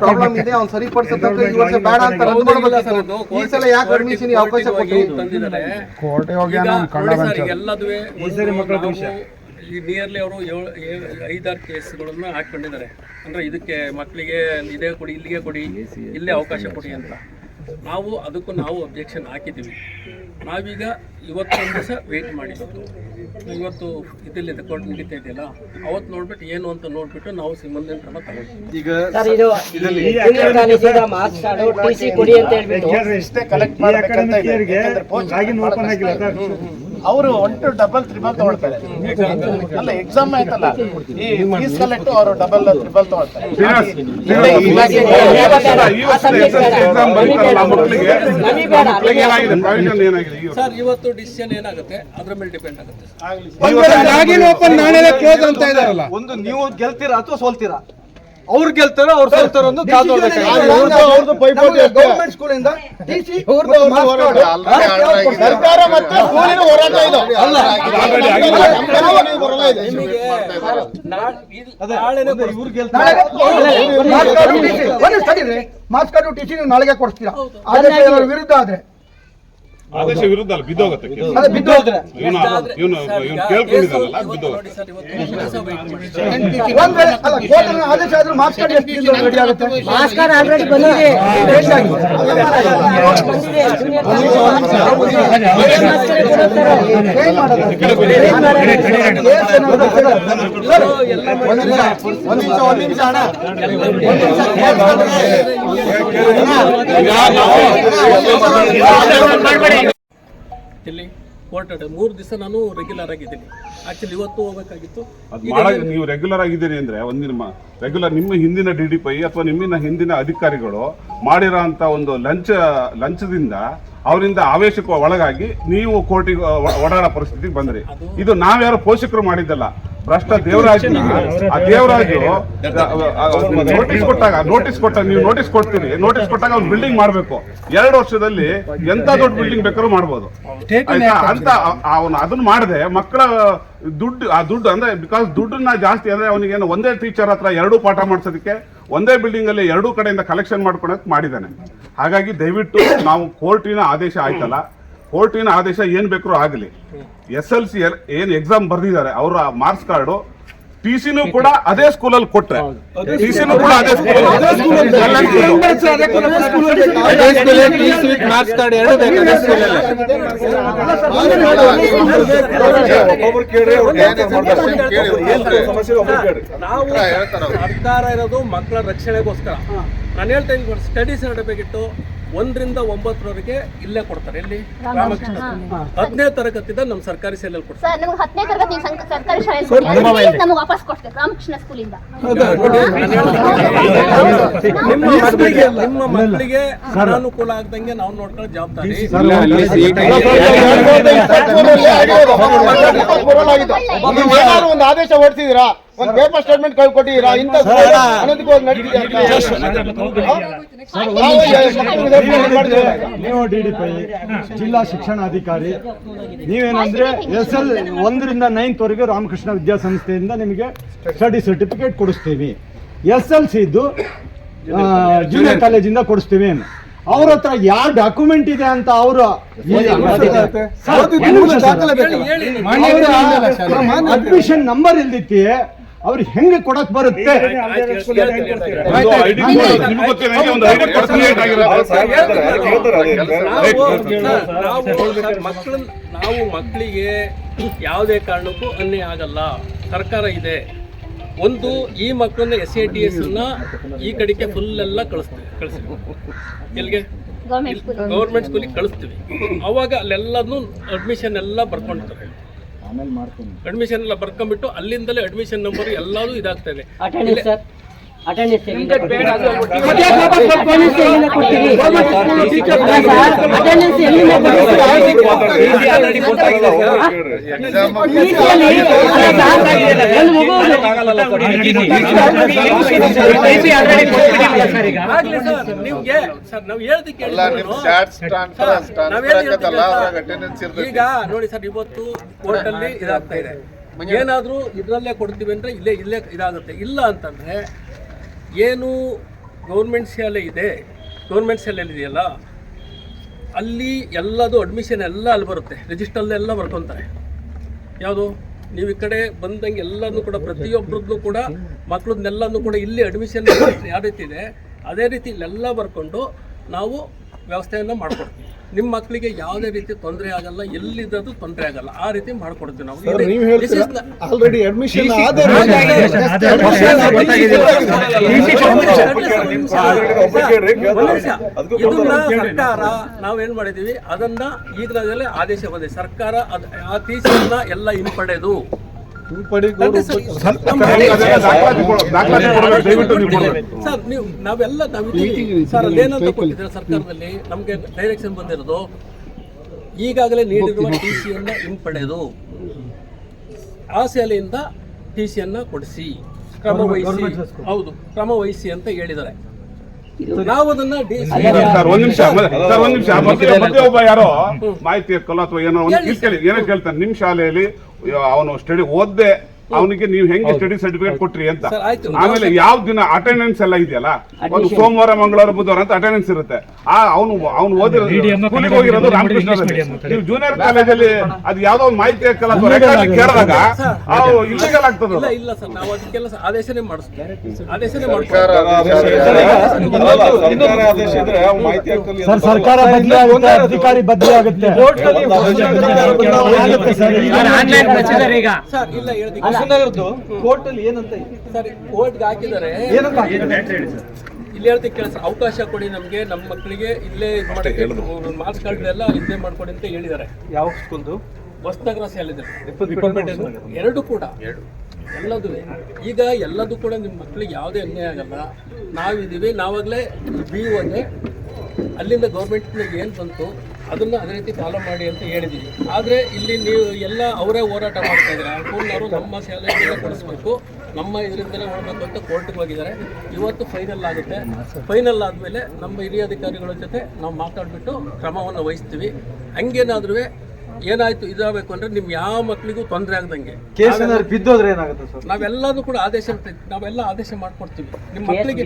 ಪ್ರಾಬ್ಲಮ್ ಇದೆ, ಅವ್ನು ಸರಿಪಡಿಸತಕ್ಕ ಈ ವರ್ಷ ಬೇಡ ಅಂತ ರದ್ದು ಮಾಡಬೇಕು. ಈ ಸಲ ಯಾಕೆ ಅಡ್ಮಿಷನ್ ಅವಕಾಶ ಕೊಟ್ಟರು? ತಂದಿದ್ದಾರೆ ಎಲ್ಲದುವೆ. ಈ ನಿಯರ್ಲಿ ಅವರು 5-6 ಕೇಸ್ಗಳನ್ನ ಹಾಕೊಂಡಿದ್ದಾರೆ. ಅಂದ್ರೆ ಇದಕ್ಕೆ ಮಕ್ಕಳಿಗೆ ಇದೇ ಕೊಡಿ, ಇಲ್ಲಿಗೆ ಕೊಡಿ, ಇಲ್ಲೇ ಅವಕಾಶ ಕೊಡಿ ಅಂತ. ನಾವು ಅದಕ್ಕೂ ಅಬ್ಜೆಕ್ಷನ್ ಹಾಕಿದ್ದೀವಿ. ನಾವೀಗ ಇವತ್ತೊಂದು ದಿವಸ ವೇಟ್ ಮಾಡಿದ್ದು. ಇವತ್ತು ಇದರಲ್ಲಿ ಕೋರ್ಟ್ ನಡೀತಾ ಇದೆಯಲ್ಲ, ಅವತ್ತು ನೋಡ್ಬಿಟ್ಟು ಏನು ಅಂತ ನೋಡ್ಬಿಟ್ಟು ನಾವು ಮುಂದಿನ ಕ್ರಮ ತಗೊಳ್ತೀವಿ. ಈಗ ಅವರು ಒಂಟು ಡಬಲ್ ತ್ರಿಬಲ್ ತಗೊಳ್ತಾರೆ. ಅಲ್ಲ, ಎಕ್ಸಾಮ್ ಆಯ್ತಲ್ಲ, ಈ ಫೀಸ್ ಕಲೆಕ್ಟ್ ಅವರು ಡಬಲ್ ತ್ರಿಬಲ್ ತಗೊಳ್ತಾರೆ. ಸರ್, ಇವತ್ತು ಡಿಸಿಷನ್ ಏನಾಗುತ್ತೆ ಅದ್ರ ಮೇಲೆ ಡಿಪೆಂಡ್ ಆಗುತ್ತೆ. ಒಂದು ನೀವು ಗೆಲ್ತೀರಾ ಅಥವಾ ಸೋಲ್ತೀರಾ? ಅವ್ರು ಗೆಲ್ತಾರೋ ಅವ್ರು ಸೋಲ್ತಾರೋ ಒಂದು ಕಾದು ಗೌರ್ಮೆಂಟ್ ಸ್ಕೂಲ್ ಇಂದ TC ಸರ್ಕಾರ ಮತ್ತೆ ಸ್ಕೂಲಿನ ಹೋರಾಟ ಇದು. ಇವ್ರು ಗೆಲ್ತಾರೆ. ಮಾರ್ಕ್ಸ್ ಕಾರ್ಡ್ TC ನೀವು ನಾಳೆಗೆ ಕೊಡ್ತೀರಾ? ಆದೇಶ ಏನಾದ್ರು ವಿರುದ್ಧ ಆದ್ರೆ ಆದೇಶ ವಿರುದ್ಧ ಅಲ್ಲ, ಬಿದ್ದೋಗುತ್ತೆ. ಅದೇ ಬಿದ್ದೋದ್ರೆ ಇವನು ಕೇಳ್ಕೊಂಡಿದ್ದಾನಲ್ಲ, ಬಿದ್ದೋಗುತ್ತೆ. ಒಂದ್ ವೇಳೆ ಅಲ್ಲ, ಕೋರ್ಟ್ ಆದೇಶ ಆದ್ರೂ ಮಾರ್ಕ್ಸ್ ಕಾರ್ಡ್ ಎಷ್ಟು ದಿನದಲ್ಲಿ ರೆಡಿ ಆಗುತ್ತೆ? ಮಾರ್ಕ್ಸ್ ಕಾರ್ಡ್ ಆಲ್ರೆಡಿ ಬಂದಿದೆ. ಒಂದ್ ನಿಮಿಷ ಅಣ್ಣ. ಇಲ್ಲಿ ಕೋರ್ಟ್ 3 ದಿವಸ ನಾನು ರೆಗ್ಯುಲರ್ ಆಗಿದ್ದೀನಿ. ಆಕ್ಚುಲಿ ಇವತ್ತು ಹೋಗಬೇಕಾಗಿತ್ತು. ನೀವು ರೆಗ್ಯುಲರ್ ಆಗಿದ್ದೀರಿ ಅಂದ್ರೆ ಒಂದಿನ ರೆಗ್ಯುಲರ್ ನಿಮ್ಮ ಹಿಂದಿನ DDPI ಅಥವಾ ನಿಮ್ಮಿನ ಹಿಂದಿನ ಅಧಿಕಾರಿಗಳು ಮಾಡಿರೋ ಅಂತ ಒಂದು ಲಂಚದಿಂದ ಅವರಿಂದ ಆವೇಶಕ್ಕೆ ಒಳಗಾಗಿ ನೀವು ಕೋರ್ಟಿಗೆ ಓಡಾಡೋ ಪರಿಸ್ಥಿತಿಗೆ ಬಂದ್ರಿ. ಇದು ನಾವ್ಯಾರು ಪೋಷಕರು ಮಾಡಿದ್ದಲ್ಲ. ಭ್ರಷ್ಟ ದೇವರಾಜ್ನ ಆ ದೇವರಾಜು ನೋಟಿಸ್ ಕೊಟ್ಟಾಗ ನೀವು ನೋಟಿಸ್ ಕೊಡ್ತೀರಿ. ನೋಟಿಸ್ ಕೊಟ್ಟಾಗ ಅವ್ನು ಬಿಲ್ಡಿಂಗ್ ಮಾಡಬೇಕು. 2 ವರ್ಷದಲ್ಲಿ ಎಂತ ದೊಡ್ಡ ಬಿಲ್ಡಿಂಗ್ ಬೇಕಾದ್ರೂ ಮಾಡ್ಬೋದು ಆಯ್ತಾ ಅಂತ ಅವನು ಅದನ್ನ ಮಾಡದೆ ಮಕ್ಕಳ ದುಡ್ಡು ಅಂದ್ರೆ ಬಿಕಾಸ್ ದುಡ್ಡನ್ನ ಜಾಸ್ತಿ ಅಂದ್ರೆ ಅವನಿಗೆ ಒಂದೇ ಟೀಚರ್ ಹತ್ರ 2 ಪಾಠ ಮಾಡಿಸೋದಕ್ಕೆ ಒಂದೇ ಬಿಲ್ಡಿಂಗ್ ಅಲ್ಲಿ 2 ಕಡೆಯಿಂದ ಕಲೆಕ್ಷನ್ ಮಾಡ್ಕೊಳಕ್ ಮಾಡಿದ್ದಾನೆ. ಹಾಗಾಗಿ ದಯವಿಟ್ಟು ನಾವು ಕೋರ್ಟಿನ ಆದೇಶ ಆಯ್ತಲ್ಲ, ಕೋರ್ಟಿನ ಆದೇಶ ಏನ್ ಬೇಕಾದ್ರೂ ಆಗಲಿ. SLC ಏನ್ ಎಕ್ಸಾಮ್ ಬರ್ದಿದ್ದಾರೆ ಅವರ ಮಾರ್ಕ್ಸ್ ಕಾರ್ಡು TCನೂ ಕೂಡ ಅದೇ ಸ್ಕೂಲಲ್ಲಿ ಕೊಟ್ರೆ TCನೂ ಕೂಡ ಅದೇ ಮಾರ್ಕ್ಸ್ ಕಾರ್ಡ್ ಎರಡು ಬೇಕು ಸ್ಕೂಲಲ್ಲಿ. ನಾವು ಸರ್ಕಾರ ಇರೋದು ಮಕ್ಕಳ ರಕ್ಷಣೆಗೋಸ್ಕರ. ನಾನು ಹೇಳ್ತಾ ಇದ್ದೀನಿ, ಸ್ಟಡಿ ಸರ್ಟಿಫಿಕೇಟ್ 1 ರಿಂದ 9ರವರೆಗೆ ಇಲ್ಲೇ ಕೊಡ್ತಾರೆ. ಎಲ್ಲಿ? ರಾಮಕೃಷ್ಣ. 10ನೇ ತರಗತಿಯಿಂದ ನಮ್ಮ ಸರ್ಕಾರಿ ಶಾಲೆಯಲ್ಲಿ ಕೊಡ್ತಾರೆ. ಸರ್, ನಮಗೆ 10ನೇ ತರಗತಿ ಸರ್ಕಾರಿ ಶಾಲೆಯಲ್ಲಿ ನಮಗೆ ವಾಪಸ್ ಕೊಡ್ತಾರೆ ರಾಮಕೃಷ್ಣ ಸ್ಕೂಲಿಂದ. ನಿಮ್ಮ ಮಕ್ಕಳಿಗೆ ಅನಾನುಕೂಲ ಆಗದಂಗೆ ನಾವು ನೋಡ್ಕೊಳ್ಳೋ ಜವಾಬ್ದಾರಿ. ಒಂದು ಆದೇಶ ಹೊರಡಿಸಿದೀರಾ? ಒಂದು ಪೇಪರ್ ಸ್ಟೇಟ್ಮೆಂಟ್ ಕೊಟ್ಟಿದ್ದೀರಾ? ಇಂಥ ನೀವು DDPI ಜಿಲ್ಲಾ ಶಿಕ್ಷಣಾಧಿಕಾರಿ, ನೀವೇನಂದ್ರೆ SL 1 ರಿಂದ 9th ವರೆಗೆ ರಾಮಕೃಷ್ಣ ವಿದ್ಯಾಸಂಸ್ಥೆಯಿಂದ ನಿಮಗೆ ಸ್ಟಡಿ ಸರ್ಟಿಫಿಕೇಟ್ ಕೊಡಿಸ್ತೀವಿ. SLC ಇದ್ದು ಜೂನಿಯರ್ ಕಾಲೇಜಿಂದ ಕೊಡಿಸ್ತೀವಿ. ಅವ್ರ ಹತ್ರ ಯಾವ ಡಾಕ್ಯುಮೆಂಟ್ ಇದೆ ಅಂತ ಅವರು ಅಡ್ಮಿಷನ್ ನಂಬರ್ ಇಲ್ದಿತ್ತಿ ಅವ್ರಿಗೆ ಹೆಂಗೆ ಕೊಡಕ್ ಬರುತ್ತೆ? ನಾವು ಮಕ್ಕಳಿಗೆ ಯಾವುದೇ ಕಾರಣಕ್ಕೂ ಅನ್ಯಾಯ ಆಗಲ್ಲ. ಸರ್ಕಾರ ಇದೆ. ಒಂದು ಈ ಮಕ್ಕಳನ್ನ SATS ಈ ಕಡೆಗೆ ಫುಲ್ ಎಲ್ಲ ಕಳಿಸ್ತೀವಿ. ಎಲ್ಲಿಗೆ? ಗೌರ್ಮೆಂಟ್ ಸ್ಕೂಲಿಗೆ ಕಳಿಸ್ತೀವಿ. ಅವಾಗ ಅಲ್ಲೆಲ್ಲನೂ ಅಡ್ಮಿಷನ್ ಎಲ್ಲ ಬರ್ಕೊಂಡಿರ್ತಾರೆ. ಅಡ್ಮಿಷನ್ ಎಲ್ಲ ಬರ್ಕೊಂಡ್ಬಿಟ್ಟು ಅಲ್ಲಿಂದಲೇ ಅಡ್ಮಿಷನ್ ನಂಬರ್ ಎಲ್ಲಾನು ಇದಾಗ್ತಾ ಇದೆ. ಆಗ್ಲಿ ಸರ್, ನಿಮ್ಗೆ ಸರ್ ನಾವು ಹೇಳ್ದಕ್ಕೆ ಅಲ್ಲ ನಿಮ್ ಸ್ಟಾಟ್ಸ್ ಟ್ರಾನ್ಸ್ಫರ್ ಅಟೆಂಡೆನ್ಸ್ ಇರ್ತೈತಿ. ಈಗ ನೋಡಿ ಸರ್, ಇವತ್ತು ಕೋರ್ಟ್ ಅಲ್ಲಿ ಇದಾಗ್ತಾ ಇದೆ, ಏನಾದ್ರೂ ಇದ್ರಲ್ಲೇ ಕೊಡ್ತೀವಿ ಅಂದ್ರೆ ಇಲ್ಲೇ ಇದಾಗುತ್ತೆ. ಇಲ್ಲ ಅಂತಂದ್ರೆ ಏನು ಗೌರ್ಮೆಂಟ್ ಶಾಲೆ ಇದೆ, ಗೌರ್ಮೆಂಟ್ ಶಾಲೆಯಲ್ಲಿ ಇದೆಯಲ್ಲ ಅಲ್ಲಿ ಎಲ್ಲದು ಅಡ್ಮಿಷನ್ ಎಲ್ಲ ಅಲ್ಲಿ ಬರುತ್ತೆ, ರಿಜಿಸ್ಟರ್ಲೆಲ್ಲ ಬರ್ಕೊತಾರೆ. ಯಾವುದು ನೀವು ಈ ಕಡೆ ಬಂದಂಗೆ ಎಲ್ಲನೂ ಕೂಡ ಪ್ರತಿಯೊಬ್ಬರದ್ದು ಕೂಡ ಮಕ್ಕಳನ್ನೆಲ್ಲನೂ ಕೂಡ ಇಲ್ಲಿ ಅಡ್ಮಿಷನ್ ಯಾವ ರೀತಿ ಇದೆ ಅದೇ ರೀತಿ ಇಲ್ಲೆಲ್ಲ ಬರ್ಕೊಂಡು ನಾವು ವ್ಯವಸ್ಥೆಯನ್ನು ಮಾಡಿಕೊಡ್ತೀವಿ. ನಿಮ್ಮ ಮಕ್ಕಳಿಗೆ ಯಾವುದೇ ರೀತಿ ತೊಂದರೆ ಆಗಲ್ಲ, ಎಲ್ಲಿದ್ದು ತೊಂದರೆ ಆಗಲ್ಲ, ಆ ರೀತಿ ಮಾಡ್ಕೊಡ್ತೀವಿ ನಾವು. ಆಲ್ರೆಡಿ ಅಡ್ಮಿಷನ್ ಇದನ್ನ ಸರ್ಕಾರ ನಾವೇನ್ ಮಾಡಿದೀವಿ, ಅದನ್ನ ಈಗಲೇ ಆದೇಶ ಬಂದಿದೆ. ಸರ್ಕಾರ ಆ ತೀರ್ಪನ್ನ ಎಲ್ಲ ಹಿಂಪಡೆದು ಸರ್, ನೀವು ನಾವೆಲ್ಲ ಸರ್ ಅಲ್ಲೇನಂತ ಕೊಟ್ಟಿದ್ರೆ ಸರ್ಕಾರದಲ್ಲಿ ನಮ್ಗೆ ಡೈರೆಕ್ಷನ್ ಬಂದಿರೋದು, ಈಗಾಗಲೇ ನೀಡಿರುವ ಟಿಸಿಯನ್ನ ಹಿಂಪಡೆದು ಆ ಶಾಲೆಯಿಂದ ಟಿಸಿಯನ್ನ ಕೊಡಿಸಿ ಕ್ರಮ ವಹಿಸಿ, ಹೌದು ಕ್ರಮ ವಹಿಸಿ ಅಂತ ಹೇಳಿದ್ದಾರೆ. ನಾವು ಅದನ್ನ ಸರ್ ಒಂದ್ ನಿಮಿಷ ಮತ್ತೆ ಒಬ್ಬ ಯಾರೋ ಮಾಹಿತಿ ಎತ್ಕೊಳ್ಳೋ ಅಥವಾ ಏನೋ ಏನೋ ಕೇಳ್ತಾನೆ, ನಿಮ್ ಶಾಲೆಯಲ್ಲಿ ಅವನು ಸ್ಟಡಿ ಓದ್ದೆ ಅವನಿಗೆ ನೀವು ಹೆಂಗೆ ಸ್ಟಡಿ ಸರ್ಟಿಫಿಕೇಟ್ ಕೊಟ್ರಿ ಅಂತ. ಆಮೇಲೆ ಯಾವ ದಿನ ಅಟೆಂಡೆನ್ಸ್ ಎಲ್ಲ ಇದೆಯಲ್ಲ, ಒಂದು ಸೋಮವಾರ ಮಂಗಳವಾರ ಬುಧವಾರ ಅಂತ ಅಟೆಂಡೆನ್ಸ್ ಇರುತ್ತೆ. ಅವನು ಓದಿರೋದು ಸ್ಕೂಲಿಗೆ ಹೋಗಿರೋದು ರಾಮಕೃಷ್ಣ. ನೀವು ಜೂನಿಯರ್ ಕಾಲೇಜಲ್ಲಿ ಅದು ಯಾವ್ದೋ ಒಂದು ಮಾಹಿತಿ ಕೇಳಿದಾಗ ಇಲ್ಲಿಗಲ್ ಆಗ್ತದೆ. ಇಲ್ಲ ಸರ್, ನಾವು ಅದಕ್ಕೆಲ್ಲ ಆದೇಶನೇ ಮಾಡಿಸ್ತೀವಿ, ಆದೇಶನೇ ಸರ್ಕಾರ ಬದಲಿ ಆಗುತ್ತೆ, ಅಧಿಕಾರಿ ಬದಲಿ ಆಗುತ್ತೆ. ಸರ್ ಇಲ್ಲ ಹೇಳ್ತೀನಿ ಕೋರ್ಟ್ ಅಲ್ಲಿ ಏನಂತ ಸರಿ, ಕೋರ್ಟ್ಗೆ ಹಾಕಿದ್ದಾರೆ, ಇಲ್ಲಿ ಹೇಳ್ತೀನಿ ಕೇಳಿಸ, ಅವಕಾಶ ಕೊಡಿ ನಮ್ಗೆ, ನಮ್ಮ ಮಕ್ಕಳಿಗೆ ಇಲ್ಲೇ ಇದು ಮಾಡಕ್ಕೆ ಮಾರ್ಕ್ಸ್ ಕಾರ್ಡ್ ಎಲ್ಲ ಇಲ್ಲೇ ಮಾಡ್ಕೊಡಿ ಅಂತ ಹೇಳಿದ್ದಾರೆ. ಯಾವ ಸ್ಕೂಲ್ದು? ಹೊಸನಗರ ಶಾಲೆ ಎರಡು ಕೂಡ ಎಲ್ಲದೂ. ಈಗ ಎಲ್ಲದೂ ಕೂಡ ನಿಮ್ಮ ಮಕ್ಕಳಿಗೆ ಯಾವುದೇ ಅನ್ಯಾಯ ಆಗಲ್ಲ. ನಾವಿದ್ದೀವಿ, ನಾವಾಗಲೇ BOಗೆ ಅಲ್ಲಿಂದ ಗೌರ್ಮೆಂಟ್ನಾಗ ಏನು ಬಂತು ಅದನ್ನು ಅದೇ ರೀತಿ ಫಾಲೋ ಮಾಡಿ ಅಂತ ಹೇಳಿದ್ದೀವಿ. ಆದರೆ ಇಲ್ಲಿ ನೀವು ಎಲ್ಲ ಅವರೇ ಹೋರಾಟ ಮಾಡ್ತಾ ಇದ್ದಾರೆ. ಅನುಕೂಲನವರು ನಮ್ಮ ಶಾಲೆಗೆ ಕೊಡಿಸ್ಬೇಕು, ನಮ್ಮ ಇದರಿಂದಲೇ ಹೋಗಬೇಕು ಅಂತ ಕೋರ್ಟ್ಗೆ ಹೋಗಿದ್ದಾರೆ. ಇವತ್ತು ಫೈನಲ್ ಆಗುತ್ತೆ. ಫೈನಲ್ ಆದಮೇಲೆ ನಮ್ಮ ಹಿರಿಯ ಅಧಿಕಾರಿಗಳ ಜೊತೆ ನಾವು ಮಾತಾಡಿಬಿಟ್ಟು ಕ್ರಮವನ್ನು ವಹಿಸ್ತೀವಿ. ಹಂಗೇನಾದ್ರೂ ಏನಾಯ್ತು ಇದಾಗಬೇಕು ಅಂದ್ರೆ ನಿಮ್ಗೆ ಯಾವ ಮಕ್ಕಳಿಗೂ ತೊಂದರೆ ಆಗದಂಗೆ ಬಿದ್ದೋದ್ರೆ ಏನಾಗುತ್ತೆ ಸರ್? ನಾವೆಲ್ಲದೂ ಕೂಡ ನಾವೆಲ್ಲ ಆದೇಶ ಮಾಡ್ಕೊಡ್ತೀವಿ ನಿಮ್ಮ ಮಕ್ಕಳಿಗೆ.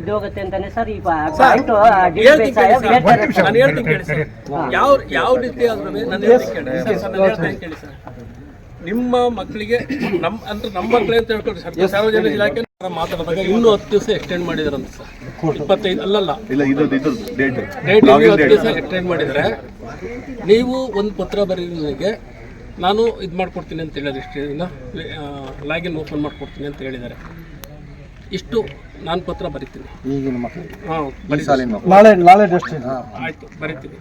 ನಾನು ಹೇಳ್ತೀನಿ ಕೇಳಿ ಸರ್, ಯಾವ ರೀತಿ ಆದ್ರೂ ನಾನು ಹೇಳ್ತೀನಿ ಕೇಳಿ ಸರ್, ನಿಮ್ಮ ಮಕ್ಕಳಿಗೆ ನಮ್ಮ ಮಕ್ಕಳೇ ಅಂತ ಹೇಳ್ಕೊಳ್ರಿ ಸರ್. ಸಾರ್ವಜನಿಕ ಇಲಾಖೆ ಮಾತಾಡಿದಾಗ ಇನ್ನೂ 10 ದಿವಸ ಎಕ್ಸ್ಟೆಂಡ್ ಮಾಡಿದಾರಂತ ಸರ್. 25 ಅಲ್ಲಲ್ಲ, ಡೇಟ್ 10 ದಿವಸ ಎಕ್ಸ್ಟೆಂಡ್ ಮಾಡಿದರೆ ನೀವು ಒಂದು ಪತ್ರ ಬರೀನಿಗೆ ನಾನು ಇದು ಮಾಡ್ಕೊಡ್ತೀನಿ ಅಂತ ಹೇಳಿದ್ರೆ, ಇಷ್ಟು ದಿನ ಲಾಗಿನ್ ಓಪನ್ ಮಾಡ್ಕೊಡ್ತೀನಿ ಅಂತ ಹೇಳಿದ್ದಾರೆ. ಇಷ್ಟು ನಾನು ಪತ್ರ ಬರಿತೀನಿ ಈಗಿನ ಮಕ್ಕಳಿಗೆ. ಆಯಿತು, ಬರಿತೀನಿ.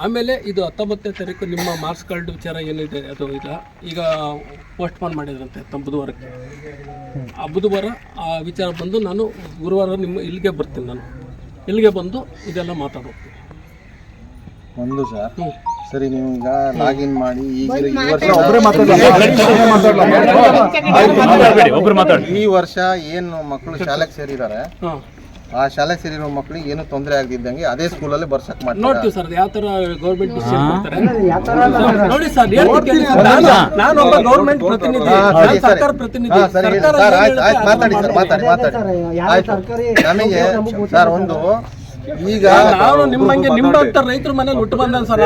ಆಮೇಲೆ ಇದು 19ನೇ ತಾರೀಕು ನಿಮ್ಮ ಮಾರ್ಕ್ಸ್ ಕಾರ್ಡ್ ವಿಚಾರ ಏನಿದೆ ಅದು ಈಗ ಪೋಸ್ಟ್ಪೋನ್ ಮಾಡಿದ್ರಂತೆ ಬುಧವಾರಕ್ಕೆ. ಆ ಬುಧವಾರ ಆ ವಿಚಾರ ಬಂದು ನಾನು ಗುರುವಾರ ನಿಮ್ಮ ಇಲ್ಲಿಗೆ ಬರ್ತೀನಿ. ನಾನು ಇಲ್ಲಿಗೆ ಬಂದು ಇದೆಲ್ಲ ಮಾತಾಡ್ತೀನಿ. ಒಂದು ಸರ್, ಸರಿ ನೀವು ಈಗ ಲಾಗಿನ್ ಮಾಡಿ ಈ ವರ್ಷ ಏನು ಮಕ್ಕಳು ಶಾಲೆಗೆ ಸೇರಿದ್ದಾರೆ, ಆ ಶಾಲೆಗೆ ಸೇರಿರೋ ಮಕ್ಕಳಿಗೆ ಏನು ತೊಂದರೆ ಆಗದಿದ್ದಂಗೆ ಅದೇ ಸ್ಕೂಲಲ್ಲಿ ಬರ್ಸಕ್ ಮಾಡಿ ನೋಡ್ತೀವಿ ಸರ್. ಯಾವ ತರ ಗೌರ್ಮೆಂಟ್ ಡಿಸಿಷನ್ ಮಾಡ್ತಾರೆ ನೋಡಿ ಸರ್. ನಾನೊಬ್ಬ ಗೌರ್ಮೆಂಟ್ ಪ್ರತಿನಿಧಿ, ಸರ್ಕಾರ ಪ್ರತಿನಿಧಿ. ಮಾತಾಡಿ ಸರ್, ಮಾತಾಡಿ ಆಯ್ತು. ನಮಗೆ ಸರ್ ಒಂದು ಈಗ ನಾನು ನಿಮ್ಮಂಗೆ ನಿಮ್ಮಂತ ರೈತರ ಮನೇಲಿ ಹುಟ್ಟು ಬಂದ ಸರ್.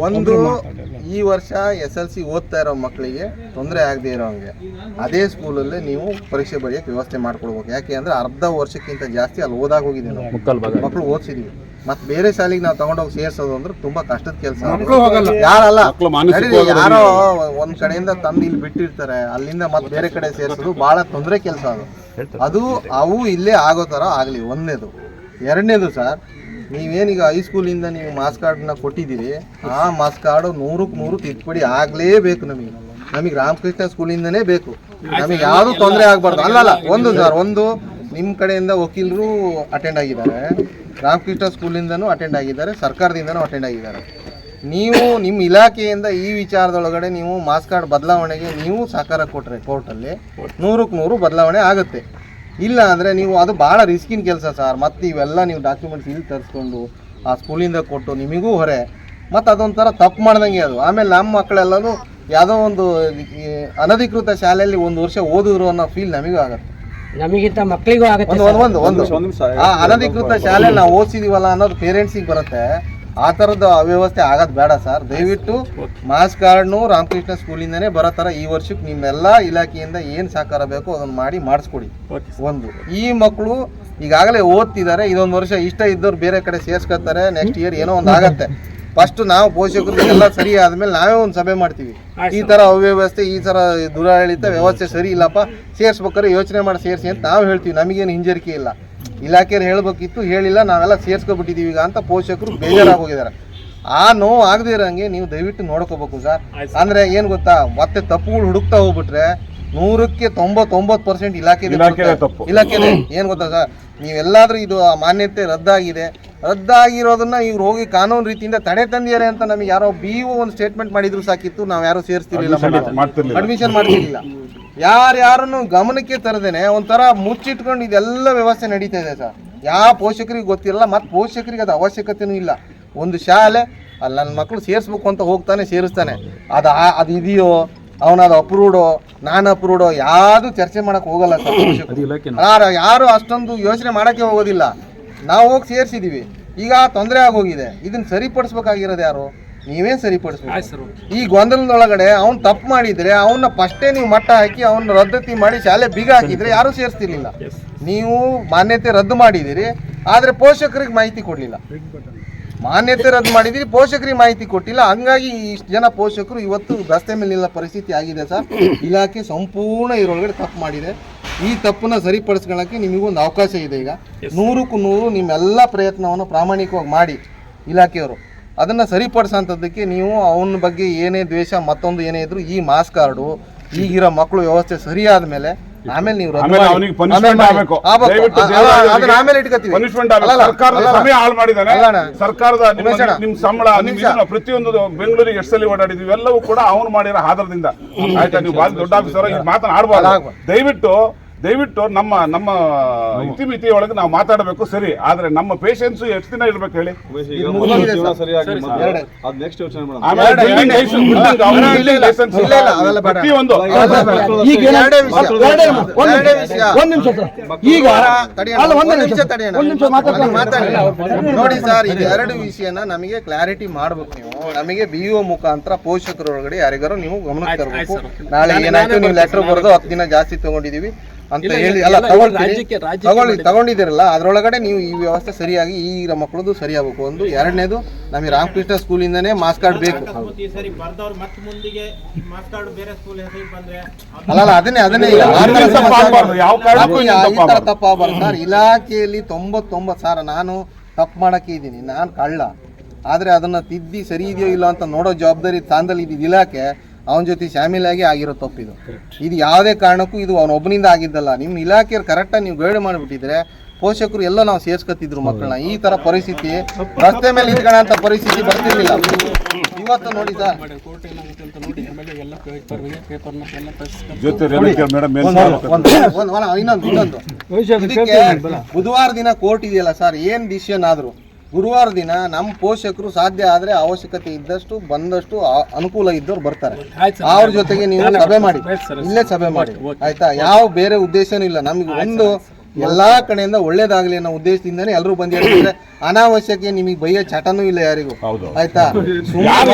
ಒಂದು ಈ ವರ್ಷ SLC ಓದ್ತಾ ಇರೋ ಮಕ್ಕಳಿಗೆ ತೊಂದರೆ ಆಗದೆ ಇರೋಂಗೆ ಅದೇ ಸ್ಕೂಲಲ್ಲೇ ನೀವು ಪರೀಕ್ಷೆ ಬರೆಯಕ್ಕೆ ವ್ಯವಸ್ಥೆ ಮಾಡ್ಕೊಡ್ಬೇಕು. ಯಾಕೆ ಅಂದ್ರೆ ಅರ್ಧ ವರ್ಷಕ್ಕಿಂತ ಜಾಸ್ತಿ ಅಲ್ಲಿ ಓದಾಗ ಹೋಗಿದೆ, ನಾವು ಮಕ್ಕಳು ಓದಿಸಿದೀವಿ. ಮತ್ತೆ ಬೇರೆ ಶಾಲೆಗೆ ನಾವು ತಗೊಂಡೋಗಿ ಸೇರ್ಸೋದು ಅಂದ್ರೆ ತುಂಬಾ ಕಷ್ಟದ ಕೆಲಸ. ಯಾರಲ್ಲ, ಯಾರೋ ಒಂದ್ ಕಡೆಯಿಂದ ತಂದು ಇಲ್ಲಿ ಬಿಟ್ಟಿರ್ತಾರೆ, ಅಲ್ಲಿಂದ ಮತ್ತೆ ಬೇರೆ ಕಡೆ ಸೇರ್ಸೋದು ಬಹಳ ತೊಂದರೆ ಕೆಲಸ. ಅದು ಅವು ಇಲ್ಲೇ ಆಗೋ ತರ ಆಗ್ಲಿ. ಒಂದನೇದು. ಎರಡನೇದು ಸರ್, ನೀವೇನೀಗ ಹೈಸ್ಕೂಲಿಂದ ನೀವು ಮಾಸ್ ಕಾರ್ಡ್ನ ಕೊಟ್ಟಿದ್ದೀರಿ, ಆ ಮಾಸ್ ಕಾರ್ಡು 100ಕ್ಕೆ 100 ತಿದ್ದುಪಡಿ ಆಗಲೇಬೇಕು. ನಮಗೆ ರಾಮಕೃಷ್ಣ ಸ್ಕೂಲಿಂದನೇ ಬೇಕು. ನಮಗೆ ಯಾವುದು ತೊಂದರೆ ಆಗಬಾರ್ದು. ಅಲ್ಲಲ್ಲ, ಒಂದು ನಿಮ್ಮ ಕಡೆಯಿಂದ ವಕೀಲರು ಅಟೆಂಡ್ ಆಗಿದ್ದಾರೆ, ರಾಮಕೃಷ್ಣ ಸ್ಕೂಲಿಂದನೂ ಅಟೆಂಡ್ ಆಗಿದ್ದಾರೆ, ಸರ್ಕಾರದಿಂದನೂ ಅಟೆಂಡ್ ಆಗಿದ್ದಾರೆ. ನೀವು ನಿಮ್ಮ ಇಲಾಖೆಯಿಂದ ಈ ವಿಚಾರದೊಳಗಡೆ ನೀವು ಮಾಸ್ ಕಾರ್ಡ್ ಬದಲಾವಣೆಗೆ ನೀವು ಸಹಕಾರ ಕೊಟ್ಟರೆ ಕೋರ್ಟಲ್ಲಿ 100ಕ್ಕೆ 100 ಬದಲಾವಣೆ ಆಗುತ್ತೆ. ಇಲ್ಲ ಅಂದರೆ ನೀವು ಅದು ಭಾಳ ರಿಸ್ಕಿನ ಕೆಲಸ ಸರ್. ಮತ್ತು ಇವೆಲ್ಲ ನೀವು ಡಾಕ್ಯುಮೆಂಟ್ಸ್ ಇಲ್ಲಿ ತರಿಸ್ಕೊಂಡು ಆ ಸ್ಕೂಲಿಂದ ಕೊಟ್ಟು ನಿಮಗೂ ಹೊರೆ, ಮತ್ತು ಅದೊಂಥರ ತಪ್ಪು ಮಾಡ್ದಂಗೆ ಅದು. ಆಮೇಲೆ ನಮ್ಮ ಮಕ್ಕಳೆಲ್ಲನೂ ಯಾವುದೋ ಒಂದು ಅನಧಿಕೃತ ಶಾಲೆಯಲ್ಲಿ 1 ವರ್ಷ ಓದಿದ್ರು ಅನ್ನೋ ಫೀಲ್ ನಮಗೂ ಆಗುತ್ತೆ, ನಮಗಿಂತ ಮಕ್ಕಳಿಗೂ ಆಗುತ್ತೆ. ಒಂದು ಆ ಅನಧಿಕೃತ ಶಾಲೆಯಲ್ಲಿ ನಾವು ಓದಿಸಿದೀವಲ್ಲ ಅನ್ನೋದು ಪೇರೆಂಟ್ಸಿಗೆ ಬರುತ್ತೆ. ಆ ಥರದ ಅವ್ಯವಸ್ಥೆ ಆಗೋದು ಬೇಡ ಸರ್. ದಯವಿಟ್ಟು ಮಾಸ್ ಕಾರ್ಡ್ನು ರಾಮಕೃಷ್ಣ ಸ್ಕೂಲಿಂದನೇ ಬರೋ ಥರ ಈ ವರ್ಷಕ್ಕೆ ನಿಮ್ಮೆಲ್ಲ ಇಲಾಖೆಯಿಂದ ಏನು ಸಹಕಾರ ಬೇಕೋ ಅದನ್ನು ಮಾಡಿಸ್ಕೊಡಿ. ಒಂದು, ಈ ಮಕ್ಕಳು ಈಗಾಗಲೇ ಓದ್ತಿದ್ದಾರೆ, ಇದೊಂದು ವರ್ಷ ಇಷ್ಟ ಇದ್ದವ್ರು ಬೇರೆ ಕಡೆ ಸೇರ್ಸ್ಕೊತಾರೆ, ನೆಕ್ಸ್ಟ್ ಇಯರ್ ಏನೋ ಒಂದು ಆಗುತ್ತೆ. ಫಸ್ಟ್ ನಾವು ಪೋಷಕರು ಎಲ್ಲ ಸರಿ ಆದಮೇಲೆ ನಾವೇ ಒಂದು ಸಭೆ ಮಾಡ್ತೀವಿ. ಈ ಥರ ಅವ್ಯವಸ್ಥೆ, ಈ ಥರ ದುರಾಡಳಿತ ವ್ಯವಸ್ಥೆ ಸರಿ ಇಲ್ಲಪ್ಪ, ಸೇರಿಸ್ಬೇಕಾದ್ರೆ ಯೋಚನೆ ಮಾಡಿ ಸೇರಿಸಿ ಅಂತ ನಾವು ಹೇಳ್ತೀವಿ. ನಮಗೇನು ಹಿಂಜರಿಕೆ ಇಲ್ಲ. ಇಲಾಖೆಯವ್ರು ಹೇಳಬೇಕಿತ್ತು, ಹೇಳಿಲ್ಲ, ನಾವೆಲ್ಲ ಸೇರಿಸ್ಕೊಬಿಟ್ಟಿದ್ದೀವಿ ಈಗ ಅಂತ ಪೋಷಕರು ಬೇಜಾರಾಗಿ ಹೋಗಿದ್ದಾರೆ. ಆ ನೋವು ಆಗದೆ ಇರೋಂಗೆ ನೀವು ದಯವಿಟ್ಟು ನೋಡ್ಕೋಬೇಕು ಸರ್. ಅಂದರೆ ಏನು ಗೊತ್ತಾ, ಮತ್ತೆ ತಪ್ಪುಗಳು ಹುಡುಕ್ತಾ ಹೋಗ್ಬಿಟ್ರೆ 100ಕ್ಕೆ 99% ಇಲಾಖೆನೇ. ಏನು ಗೊತ್ತಾ ಸರ್, ನೀವೆಲ್ಲಾದ್ರೂ ಇದು ಮಾನ್ಯತೆ ರದ್ದಾಗಿರೋದನ್ನ ಇವ್ರು ಹೋಗಿ ಕಾನೂನು ರೀತಿಯಿಂದ ತಡೆ ತಂದಿದ್ದಾರೆ ಅಂತ ನಮಗೆ ಯಾರೋ BO ಒಂದು ಸ್ಟೇಟ್ಮೆಂಟ್ ಮಾಡಿದ್ರು ಸಾಕಿತ್ತು, ನಾವು ಯಾರು ಸೇರಿಸ್ತಿರ್ಲಿಲ್ಲ, ಅಡ್ಮಿಷನ್ ಮಾಡ್ತಿರ್ಲಿಲ್ಲ. ಯಾರನ್ನು ಗಮನಕ್ಕೆ ತರದೇನೆ ಒಂಥರ ಮುಚ್ಚಿಟ್ಕೊಂಡು ಇದೆಲ್ಲ ವ್ಯವಸ್ಥೆ ನಡೀತಾ ಇದೆ ಸರ್. ಯಾವ ಪೋಷಕರಿಗೆ ಗೊತ್ತಿರಲ್ಲ, ಮತ್ತು ಪೋಷಕರಿಗೆ ಅದು ಅವಶ್ಯಕತೆನೂ ಇಲ್ಲ. ಒಂದು ಶಾಲೆ ಅಲ್ಲಿ ನನ್ನ ಮಕ್ಕಳು ಸೇರಿಸ್ಬೇಕು ಅಂತ ಹೋಗ್ತಾನೆ, ಸೇರಿಸ್ತಾನೆ. ಅದು ಇದೆಯೋ, ಅವನದು ಅಪ್ರೂವ್ಡೋ ನಾನ್ ಅಪ್ರೂವ್ಡೋ ಯಾವುದು ಚರ್ಚೆ ಮಾಡಕ್ಕೆ ಹೋಗಲ್ಲ ಸರ್ ಪೋಷಕರು. ಯಾರು ಅಷ್ಟೊಂದು ಯೋಚನೆ ಮಾಡೋಕ್ಕೆ ಹೋಗೋದಿಲ್ಲ. ನಾವು ಹೋಗಿ ಸೇರಿಸಿದ್ದೀವಿ, ಈಗ ತೊಂದರೆ ಆಗೋಗಿದೆ, ಇದನ್ನು ಸರಿಪಡಿಸ್ಬೇಕಾಗಿರೋದು ಯಾರು? ನೀವೇನು ಸರಿಪಡಿಸ್ಬೇಕು? ಈ ಗೊಂದಲದೊಳಗಡೆ ಅವ್ನು ತಪ್ಪು ಮಾಡಿದರೆ ಅವನ್ನ ಫಸ್ಟೇ ನೀವು ಮಟ್ಟ ಹಾಕಿ ಅವನ್ನ ರದ್ದತಿ ಮಾಡಿ ಶಾಲೆ ಬೀಗ ಹಾಕಿದರೆ ಯಾರೂ ಸೇರಿಸ್ತಿರ್ಲಿಲ್ಲ. ನೀವು ಮಾನ್ಯತೆ ರದ್ದು ಮಾಡಿದ್ದೀರಿ, ಆದರೆ ಪೋಷಕರಿಗೆ ಮಾಹಿತಿ ಕೊಡಲಿಲ್ಲ. ಮಾನ್ಯತೆ ರದ್ದು ಮಾಡಿದ್ದೀರಿ, ಪೋಷಕರಿಗೆ ಮಾಹಿತಿ ಕೊಟ್ಟಿಲ್ಲ. ಹಂಗಾಗಿ ಇಷ್ಟು ಜನ ಪೋಷಕರು ಇವತ್ತು ರಸ್ತೆ ಮೇಲೆ ನಿಲ್ಲ ಪರಿಸ್ಥಿತಿ ಆಗಿದೆ ಸರ್. ಇಲಾಖೆ ಸಂಪೂರ್ಣ ಇದರೊಳಗಡೆ ತಪ್ಪು ಮಾಡಿದೆ. ಈ ತಪ್ಪನ್ನ ಸರಿಪಡಿಸ್ಕೊಳ್ಳೋಕ್ಕೆ ನಿಮಗೊಂದು ಅವಕಾಶ ಇದೆ. ಈಗ 100ಕ್ಕೆ 100 ನಿಮ್ಮೆಲ್ಲ ಪ್ರಯತ್ನವನ್ನು ಪ್ರಾಮಾಣಿಕವಾಗಿ ಮಾಡಿ ಇಲಾಖೆಯವರು ಅದನ್ನು ಸರಿಪಡಿಸೋಂಥದ್ದಕ್ಕೆ ನೀವು ಅವನ ಬಗ್ಗೆ ಏನೇ ದ್ವೇಷ ಮತ್ತೊಂದು ಏನೇ ಇದ್ರು ಈ ಮಾಸ್ ಕಾರ್ಡು ಈಗಿರೋ ಮಕ್ಕಳು ವ್ಯವಸ್ಥೆ ಸರಿಯಾದ ಮೇಲೆ ಆಮೇಲೆ ನೀವು ಆಮೇಲೆ ಇಟ್ಕೋತೀವಿ. ಸರ್ಕಾರದ ನಿಮ್ ಸಂಬಳ ಪ್ರತಿಯೊಂದು ಬೆಂಗಳೂರಿಗೆ ಎಷ್ಟು ಸಲ ಓಡಾಡಿದ್ವಿ ಎಲ್ಲವೂ ಕೂಡ ಅವನು ಮಾಡಿರೋ ಆಧಾರದಿಂದ. ಆಯ್ತಾ, ನೀವು ಭಾಳ ದೊಡ್ಡ ಆಫೀಸರ್ ಮಾತನಾಡಬಾರ್ದು. ದಯವಿಟ್ಟು ನಮ್ಮ ಇತಿಮಿತಿ ಒಳಗೆ ನಾವು ಮಾತಾಡಬೇಕು ಸರಿ, ಆದ್ರೆ ನಮ್ಮ ಪೇಷನ್ಸ್ ಎಷ್ಟು ದಿನ ಇರ್ಬೇಕು ಹೇಳಿ? ನೋಡಿ ಸರ್, ಇದು 2 ವಿಷಯನ ನಮಗೆ ಕ್ಲಾರಿಟಿ ಮಾಡ್ಬೇಕು ನೀವು. ನಮಗೆ BO ಮುಖಾಂತರ ಪೋಷಕರೊಳಗಡೆ ಯಾರಿಗಾರು ನೀವು ಗಮನಕ್ಕೆ ತರಬೇಕು. ನಾಳೆ ಏನಾಯ್ತು, ನೀವು ಲೆಟರ್ ಬರೆದು 10 ದಿನ ಜಾಸ್ತಿ ತಗೊಂಡಿದೀವಿ ಅಂತ ಹೇಳಿ ಅಲ್ಲ ತಗೊಂಡಿದ್ದೀರಲ್ಲ, ಅದರೊಳಗಡೆ ನೀವು ಈ ವ್ಯವಸ್ಥೆ ಸರಿಯಾಗಿ ಈ ಮಕ್ಕಳದು ಸರಿಯಾಗಬೇಕು. ಒಂದು, ಎರಡನೇದು ನಮಗೆ ರಾಮಕೃಷ್ಣ ಸ್ಕೂಲಿಂದನೇ ಮಾಸ್ ಕಾರ್ಡ್ ಬೇಕು. ಅಲ್ಲ ಅದನ್ನೇ ಈ ತರ ತಪ್ಪಾಗಬಾರ್ದು ಸರ್. ಇಲಾಖೆಯಲ್ಲಿ 99 ಸಾವಿರ ನಾನು ತಪ್ಪು ಮಾಡಕ್ಕೆ ಇದ್ದೀನಿ, ನಾನು ಕಳ್ಳ, ಆದರೆ ಅದನ್ನ ತಿದ್ದಿ ಸರಿ ಇದೆಯೋ ಇಲ್ಲ ಅಂತ ನೋಡೋ ಜವಾಬ್ದಾರಿ ಸ್ಥಾನದಲ್ಲಿ ಇದ್ದಿದ್ದು ಇಲಾಖೆ. ಅವನ ಜೊತೆ ಶಾಮೀಲಾಗಿ ಆಗಿರೋ ತಪ್ಪಿದು. ಇದು ಯಾವುದೇ ಕಾರಣಕ್ಕೂ ಇದು ಅವನೊಬ್ಬನಿಂದ ಆಗಿದ್ದಲ್ಲ. ನಿಮ್ಮ ಇಲಾಖೆಯವ್ರು ಕರೆಕ್ಟಾಗಿ ನೀವು ಗೈಡ್ ಮಾಡಿಬಿಟ್ಟಿದ್ರೆ ಪೋಷಕರು ಎಲ್ಲ ನಾವು ಸೇರ್ಸ್ಕೊತಿದ್ರು ಮಕ್ಕಳನ್ನ. ಈ ಥರ ಪರಿಸ್ಥಿತಿ ರಸ್ತೆ ಮೇಲೆ ಇಟ್ಕೊಳ್ಳೋ ಅಂತ ಪರಿಸ್ಥಿತಿ ಬರ್ತಿರ್ಲಿಲ್ಲ. ಇವತ್ತು ನೋಡಿ ಸರ್, ಇನ್ನೊಂದು ಇದಕ್ಕೆ ಬುಧವಾರ ದಿನ ಕೋರ್ಟ್ ಇದೆಯಲ್ಲ ಸರ್, ಏನು ಡಿಸಿಷನ್ ಆದರೂ ಗುರುವಾರ ದಿನ ನಮ್ಮ ಪೋಷಕರು ಸಾಧ್ಯ ಆದರೆ ಅವಶ್ಯಕತೆ ಇದ್ದಷ್ಟು ಬಂದಷ್ಟು ಅನುಕೂಲ ಇದ್ದವ್ರು ಬರ್ತಾರೆ. ಅವ್ರ ಜೊತೆಗೆ ನೀವು ಸಭೆ ಮಾಡಿ, ಇಲ್ಲೇ ಸಭೆ ಮಾಡಿ ಆಯ್ತಾ. ಯಾವ ಬೇರೆ ಉದ್ದೇಶನೂ ಇಲ್ಲ ನಮ್ಗೆ. ಒಂದು ಎಲ್ಲಾ ಕಡೆಯಿಂದ ಒಳ್ಳೇದಾಗ್ಲಿ ಅನ್ನೋ ಉದ್ದೇಶದಿಂದನೇ ಎಲ್ಲರೂ ಬಂದಿರ್ತಾರೆ. ಅನಾವಶ್ಯಕ ನಿಮಗೆ ಬೈಯ ಚಟನೂ ಇಲ್ಲ ಯಾರಿಗೂ, ಆಯ್ತಾ.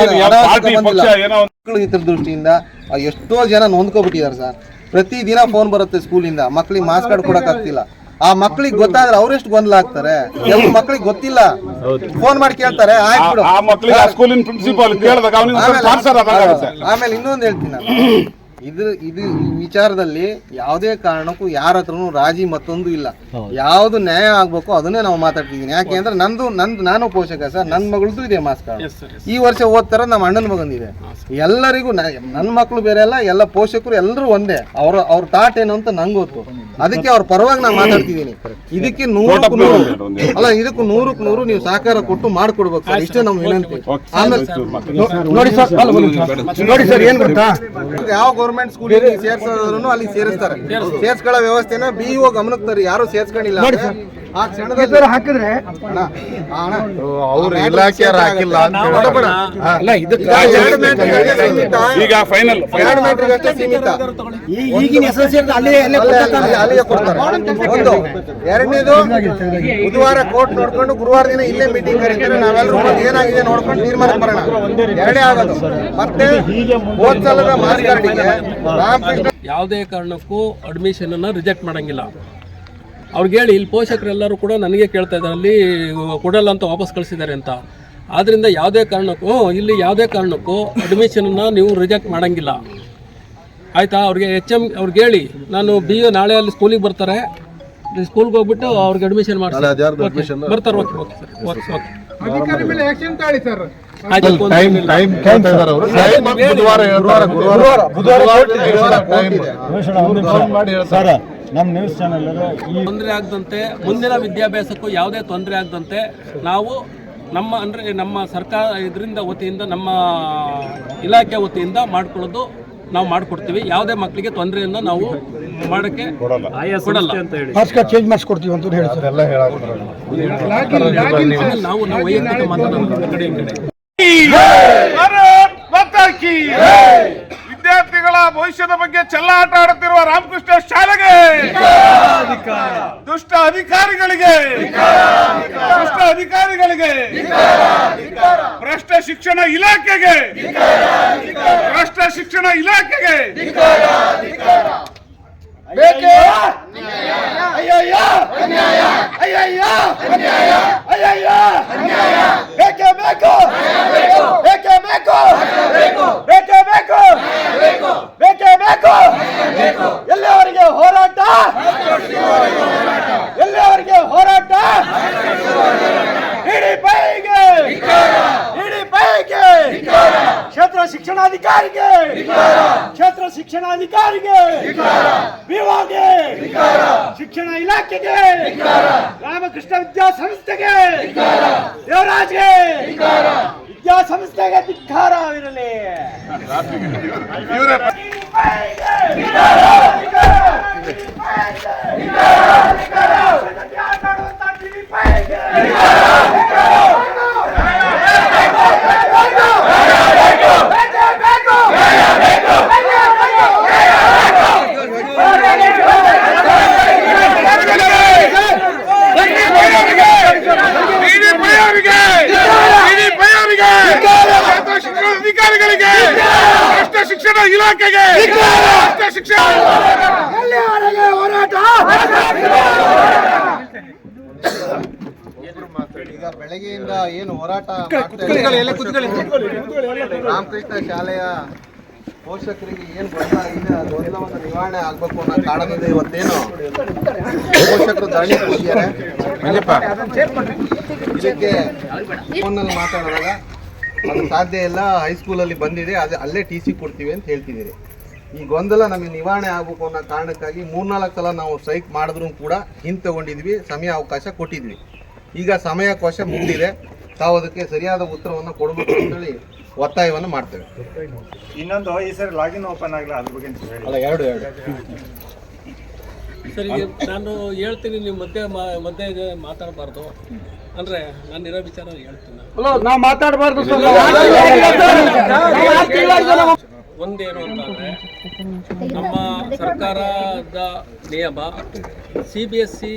ಮಕ್ಕಳು ಹಿತದೃಷ್ಟಿಯಿಂದ ಎಷ್ಟೋ ಜನ ನೊಂದ್ಕೊಬಿಟ್ಟಿದ್ದಾರೆ ಸರ್. ಪ್ರತಿದಿನ ಫೋನ್ ಬರುತ್ತೆ ಸ್ಕೂಲಿಂದ, ಮಕ್ಳಿಗೆ ಮಾಸ್ ಕಾರ್ಡ್ ಕೊಡಕ್ ಆಗ್ತಿಲ್ಲ. ಆ ಮಕ್ಳಿಗೆ ಗೊತ್ತಾದ್ರೆ ಅವ್ರೆಷ್ಟು ಗೊಂದಲ ಆಗ್ತಾರೆ. ಕೆಲವು ಮಕ್ಳಿಗೆ ಗೊತ್ತಿಲ್ಲ, ಫೋನ್ ಮಾಡಿ ಕೇಳ್ತಾರೆ, ಆಯ್ತು. ಆಮೇಲೆ ಇನ್ನೊಂದು ಹೇಳ್ತೀನಿ ನಾನು, ಇದು ಈ ವಿಚಾರದಲ್ಲಿ ಯಾವುದೇ ಕಾರಣಕ್ಕೂ ಯಾರ ಹತ್ರನೂ ರಾಜಿ ಮತ್ತೊಂದು ಇಲ್ಲ. ಯಾವ್ದು ನ್ಯಾಯ ಆಗ್ಬೇಕು ಅದನ್ನೇ ನಾವು ಮಾತಾಡ್ತಿದ್ದೀನಿ. ಯಾಕೆ ಅಂದ್ರೆ ನಾನು ಪೋಷಕ ಸರ್, ನನ್ನ ಮಗಳದ್ದು ಇದೆ ಮಾಸ್ ಕಾರ್ಡ್. ಈ ವರ್ಷ ಓದ್ತಾರ ನಮ್ಮ ಅಣ್ಣನ ಮಗನಿದೆ. ಎಲ್ಲರಿಗೂ ನನ್ನ ಮಕ್ಕಳು ಬೇರೆ ಅಲ್ಲ, ಎಲ್ಲ ಪೋಷಕರು ಎಲ್ಲರೂ ಒಂದೇ. ಅವ್ರ ಥಾಟ್ ಏನು ಅಂತ ನಂಗೆ ಗೊತ್ತು. ಅದಕ್ಕೆ ಅವ್ರ ಪರವಾಗಿ ನಾನು ಮಾತಾಡ್ತಿದ್ದೀನಿ. ಇದಕ್ಕೆ 100ಕ್ಕೆ 100 ನೀವು ಸಹಕಾರ ಕೊಟ್ಟು ಮಾಡ್ಕೊಡ್ಬೇಕು ಸರ್, ಇಷ್ಟೇ ನಮ್ಮ ವಿನಂತಿ. ಆಮೇಲೆ ನೋಡಿ ಸರ್ ಏನ್ ಗೊತ್ತಾ, ಯಾವ ಗೌರ್ಮೆಂಟ್ ಸ್ಕೂಲಿಗೆ ಸೇರ್ಸೋದ್ರು ಅಲ್ಲಿ ಸೇರಿಸ್ತಾರೆ. ಸೇರ್ಸ್ಕೊಳ್ಳೋ ವ್ಯವಸ್ಥೆನ BEO ಗಮನಕ್ಕೆ ತರ್ರಿ. ಯಾರು ಸೇರ್ಸ್ಕೊಂಡಿಲ್ಲ ಆ ಕ್ಷಣದಲ್ಲಿ ಹಾಕಿದ್ರೆ ಅವ್ರ ಇಲಾಖೆಯವ್ರು ಹಾಕಿಲ್ಲ ಅಂತ ನೋಡಬೇಡ. ಈಗ ಫೈನಲ್ ಅಷ್ಟೇ ಸೀಮಿತ. ಈಗಿನ SLC ಅಲ್ಲಿಗೆ ಕೊಡ್ತಾರೆ. ಒಂದು ಎರಡನೇದು, ಬುಧವಾರ ಕೋರ್ಟ್ ನೋಡ್ಕೊಂಡು ಗುರುವಾರ ದಿನ ಇಲ್ಲೇ ಮೀಟಿಂಗ್ ಕರೀತಾರೆ. ನಾವೆಲ್ಲರೂ ಏನಾಗಿದೆ ನೋಡ್ಕೊಂಡು ತೀರ್ಮಾನ ಬರೋಣ. ಎರಡೇ ಆಗೋದು. ಮತ್ತೆ ಹೋದ ಸಲದ ಮಾಸ್ ಕಾರ್ಡಿಗೆ ರಾಮಕೃಷ್ಣ ಯಾವುದೇ ಕಾರಣಕ್ಕೂ ಅಡ್ಮಿಷನನ್ನು ರಿಜೆಕ್ಟ್ ಮಾಡೋಂಗಿಲ್ಲ. ಅವ್ರಿಗೆ ಹೇಳಿ, ಇಲ್ಲಿ ಪೋಷಕರೆಲ್ಲರೂ ಕೂಡ ನನಗೆ ಕೇಳ್ತಾ ಇದ್ದಾರೆ, ಅಲ್ಲಿ ಕೊಡಲ್ಲ ಅಂತ ವಾಪಸ್ ಕಳಿಸಿದ್ದಾರೆ ಅಂತ. ಆದ್ದರಿಂದ ಯಾವುದೇ ಕಾರಣಕ್ಕೂ ಅಡ್ಮಿಷನನ್ನು ನೀವು ರಿಜೆಕ್ಟ್ ಮಾಡೋಂಗಿಲ್ಲ, ಆಯಿತಾ? ಅವ್ರಿಗೆ ಅವ್ರಿಗೆ ಹೇಳಿ, ನಾನು BEO ನಾಳೆ ಅಲ್ಲಿ ಸ್ಕೂಲಿಗೆ ಬರ್ತಾರೆ, ಸ್ಕೂಲ್ಗೆ ಹೋಗ್ಬಿಟ್ಟು ಅವ್ರಿಗೆ ಅಡ್ಮಿಷನ್ ಮಾಡ್ತಾರೆ. ಬರ್ತಾರೆ. Okay sir, okay. ತೊಂದರೆ ಆಗದಂತೆ, ಮುಂದಿನ ವಿದ್ಯಾಭ್ಯಾಸಕ್ಕೂ ಯಾವುದೇ ತೊಂದರೆ ಆಗದಂತೆ ನಾವು ನಮ್ಮ ಸರ್ಕಾರ ಇದರಿಂದ ವತಿಯಿಂದ, ನಮ್ಮ ಇಲಾಖೆ ವತಿಯಿಂದ ಮಾಡ್ಕೊಳ್ಳೋದು ನಾವು ಮಾಡಿಕೊಡ್ತೀವಿ. ಯಾವುದೇ ಮಕ್ಕಳಿಗೆ ತೊಂದರೆಯನ್ನು ನಾವು ಮಾಡೋಕ್ಕೆ ಕೊಡಲ್ಲ ಅಂತ ಹೇಳಿ ಚೇಂಜ್ ಮಾಡಿಸ್ಕೊಡ್ತೀವಿ ಅಂತ ಹೇಳಿ ನಾವು ವೈಯಕ್ತಿಕ ಮಾತಾಡೋದು ಕಡೆ ಈ ಕಡೆ. ವಿದ್ಯಾರ್ಥಿಗಳ ಭವಿಷ್ಯದ ಬಗ್ಗೆ ಚೆಲ್ಲಾಟ ಆಡುತ್ತಿರುವ ರಾಮಕೃಷ್ಣ ಶಾಲೆಗೆ, ದುಷ್ಟ ಅಧಿಕಾರಿಗಳಿಗೆ, ಭ್ರಷ್ಟ ಶಿಕ್ಷಣ ಇಲಾಖೆಗೆ, ಎಲ್ಲಿಯವರೆಗೆ ಹೋರಾಟ, ಕ್ಷೇತ್ರ ಶಿಕ್ಷಣಾಧಿಕಾರಿಗೆ, ವಿವಾಗೆ, ಶಿಕ್ಷಣ ಇಲಾಖೆಗೆ, ರಾಮಕೃಷ್ಣ ವಿದ್ಯಾಸಂಸ್ಥೆಗೆ, ದೇವರಾಜ್ಗೆ ವಿದ್ಯಾಸಂಸ್ಥೆಗೆ ಧಿಕ್ಕಾರವಿರಲಿ. ಅಧಿಕಾರಿಗಳಿಗೆ, ಭ್ರಷ್ಟ ಶಿಕ್ಷಣ ಇಲಾಖೆಗೆ, ಹೋರಾಟ. ಈಗ ಬೆಳಗ್ಗೆಯಿಂದ ಏನು ಹೋರಾಟ ರಾಮಕೃಷ್ಣ ಶಾಲೆಯ ಪೋಷಕರಿಗೆ ಏನು ಗೊಂದಲ ಇದೆ, ಆ ಗೊಂದಲವನ್ನು ನಿವಾರಣೆ ಆಗ್ಬೇಕು ಅನ್ನೋ ಕಾರಣದಿಂದ ಇವತ್ತೇನು ಪೋಷಕರು ಧರಣಿ ಕೂತಿದ್ದಾರೆ. ಇದಕ್ಕೆ ಫೋನಲ್ಲಿ ಮಾತಾಡಿದಾಗ ಅದು ಸಾಧ್ಯ ಇಲ್ಲ, ಹೈಸ್ಕೂಲಲ್ಲಿ ಬಂದಿದೆ, ಅಲ್ಲೇ TC ಕೊಡ್ತೀವಿ ಅಂತ ಹೇಳ್ತಿದ್ದೀರಿ. ಈ ಗೊಂದಲ ನಮಗೆ ನಿವಾರಣೆ ಆಗಬೇಕು ಅನ್ನೋ ಕಾರಣಕ್ಕಾಗಿ 3-4 ಸಲ ನಾವು ಸ್ಟ್ರೈಕ್ ಮಾಡಿದ್ರೂ ಕೂಡ ಹಿಂತಗೊಂಡಿದ್ವಿ, ಸಮಯಾವಕಾಶ ಕೊಟ್ಟಿದ್ವಿ. ಈಗ ಸಮಯಾವಕಾಶ ಮುಗಿದಿದೆ, ತಾವು ಅದಕ್ಕೆ ಸರಿಯಾದ ಉತ್ತರವನ್ನು ಕೊಡಬೇಕು ಅಂತೇಳಿ ಒತ್ತಾಯವನ್ನು ಮಾಡ್ತೇವೆ. ಇನ್ನೊಂದು, ಈ ಸರಿ ಲಾಗಿನ್ ಓಪನ್ ಆಗಲ್ಲ, ಅದ್ರ ಬಗ್ಗೆ ಅಲ್ಲ, ಎರಡು ಸರಿ, ನಾನು ಹೇಳ್ತೀನಿ, ನೀವು ಮಧ್ಯೆ ಮಾತಾಡಬಾರ್ದು ಅಂದರೆ ನಾನು ಇರೋ ವಿಚಾರ ಹೇಳ್ತೀನಿ. ನಾವು ಮಾತಾಡಬಾರ್ದು. ಒಂದೇನು ಅಂತಂದರೆ, ನಮ್ಮ ಸರ್ಕಾರದ ನಿಯಮ CBSE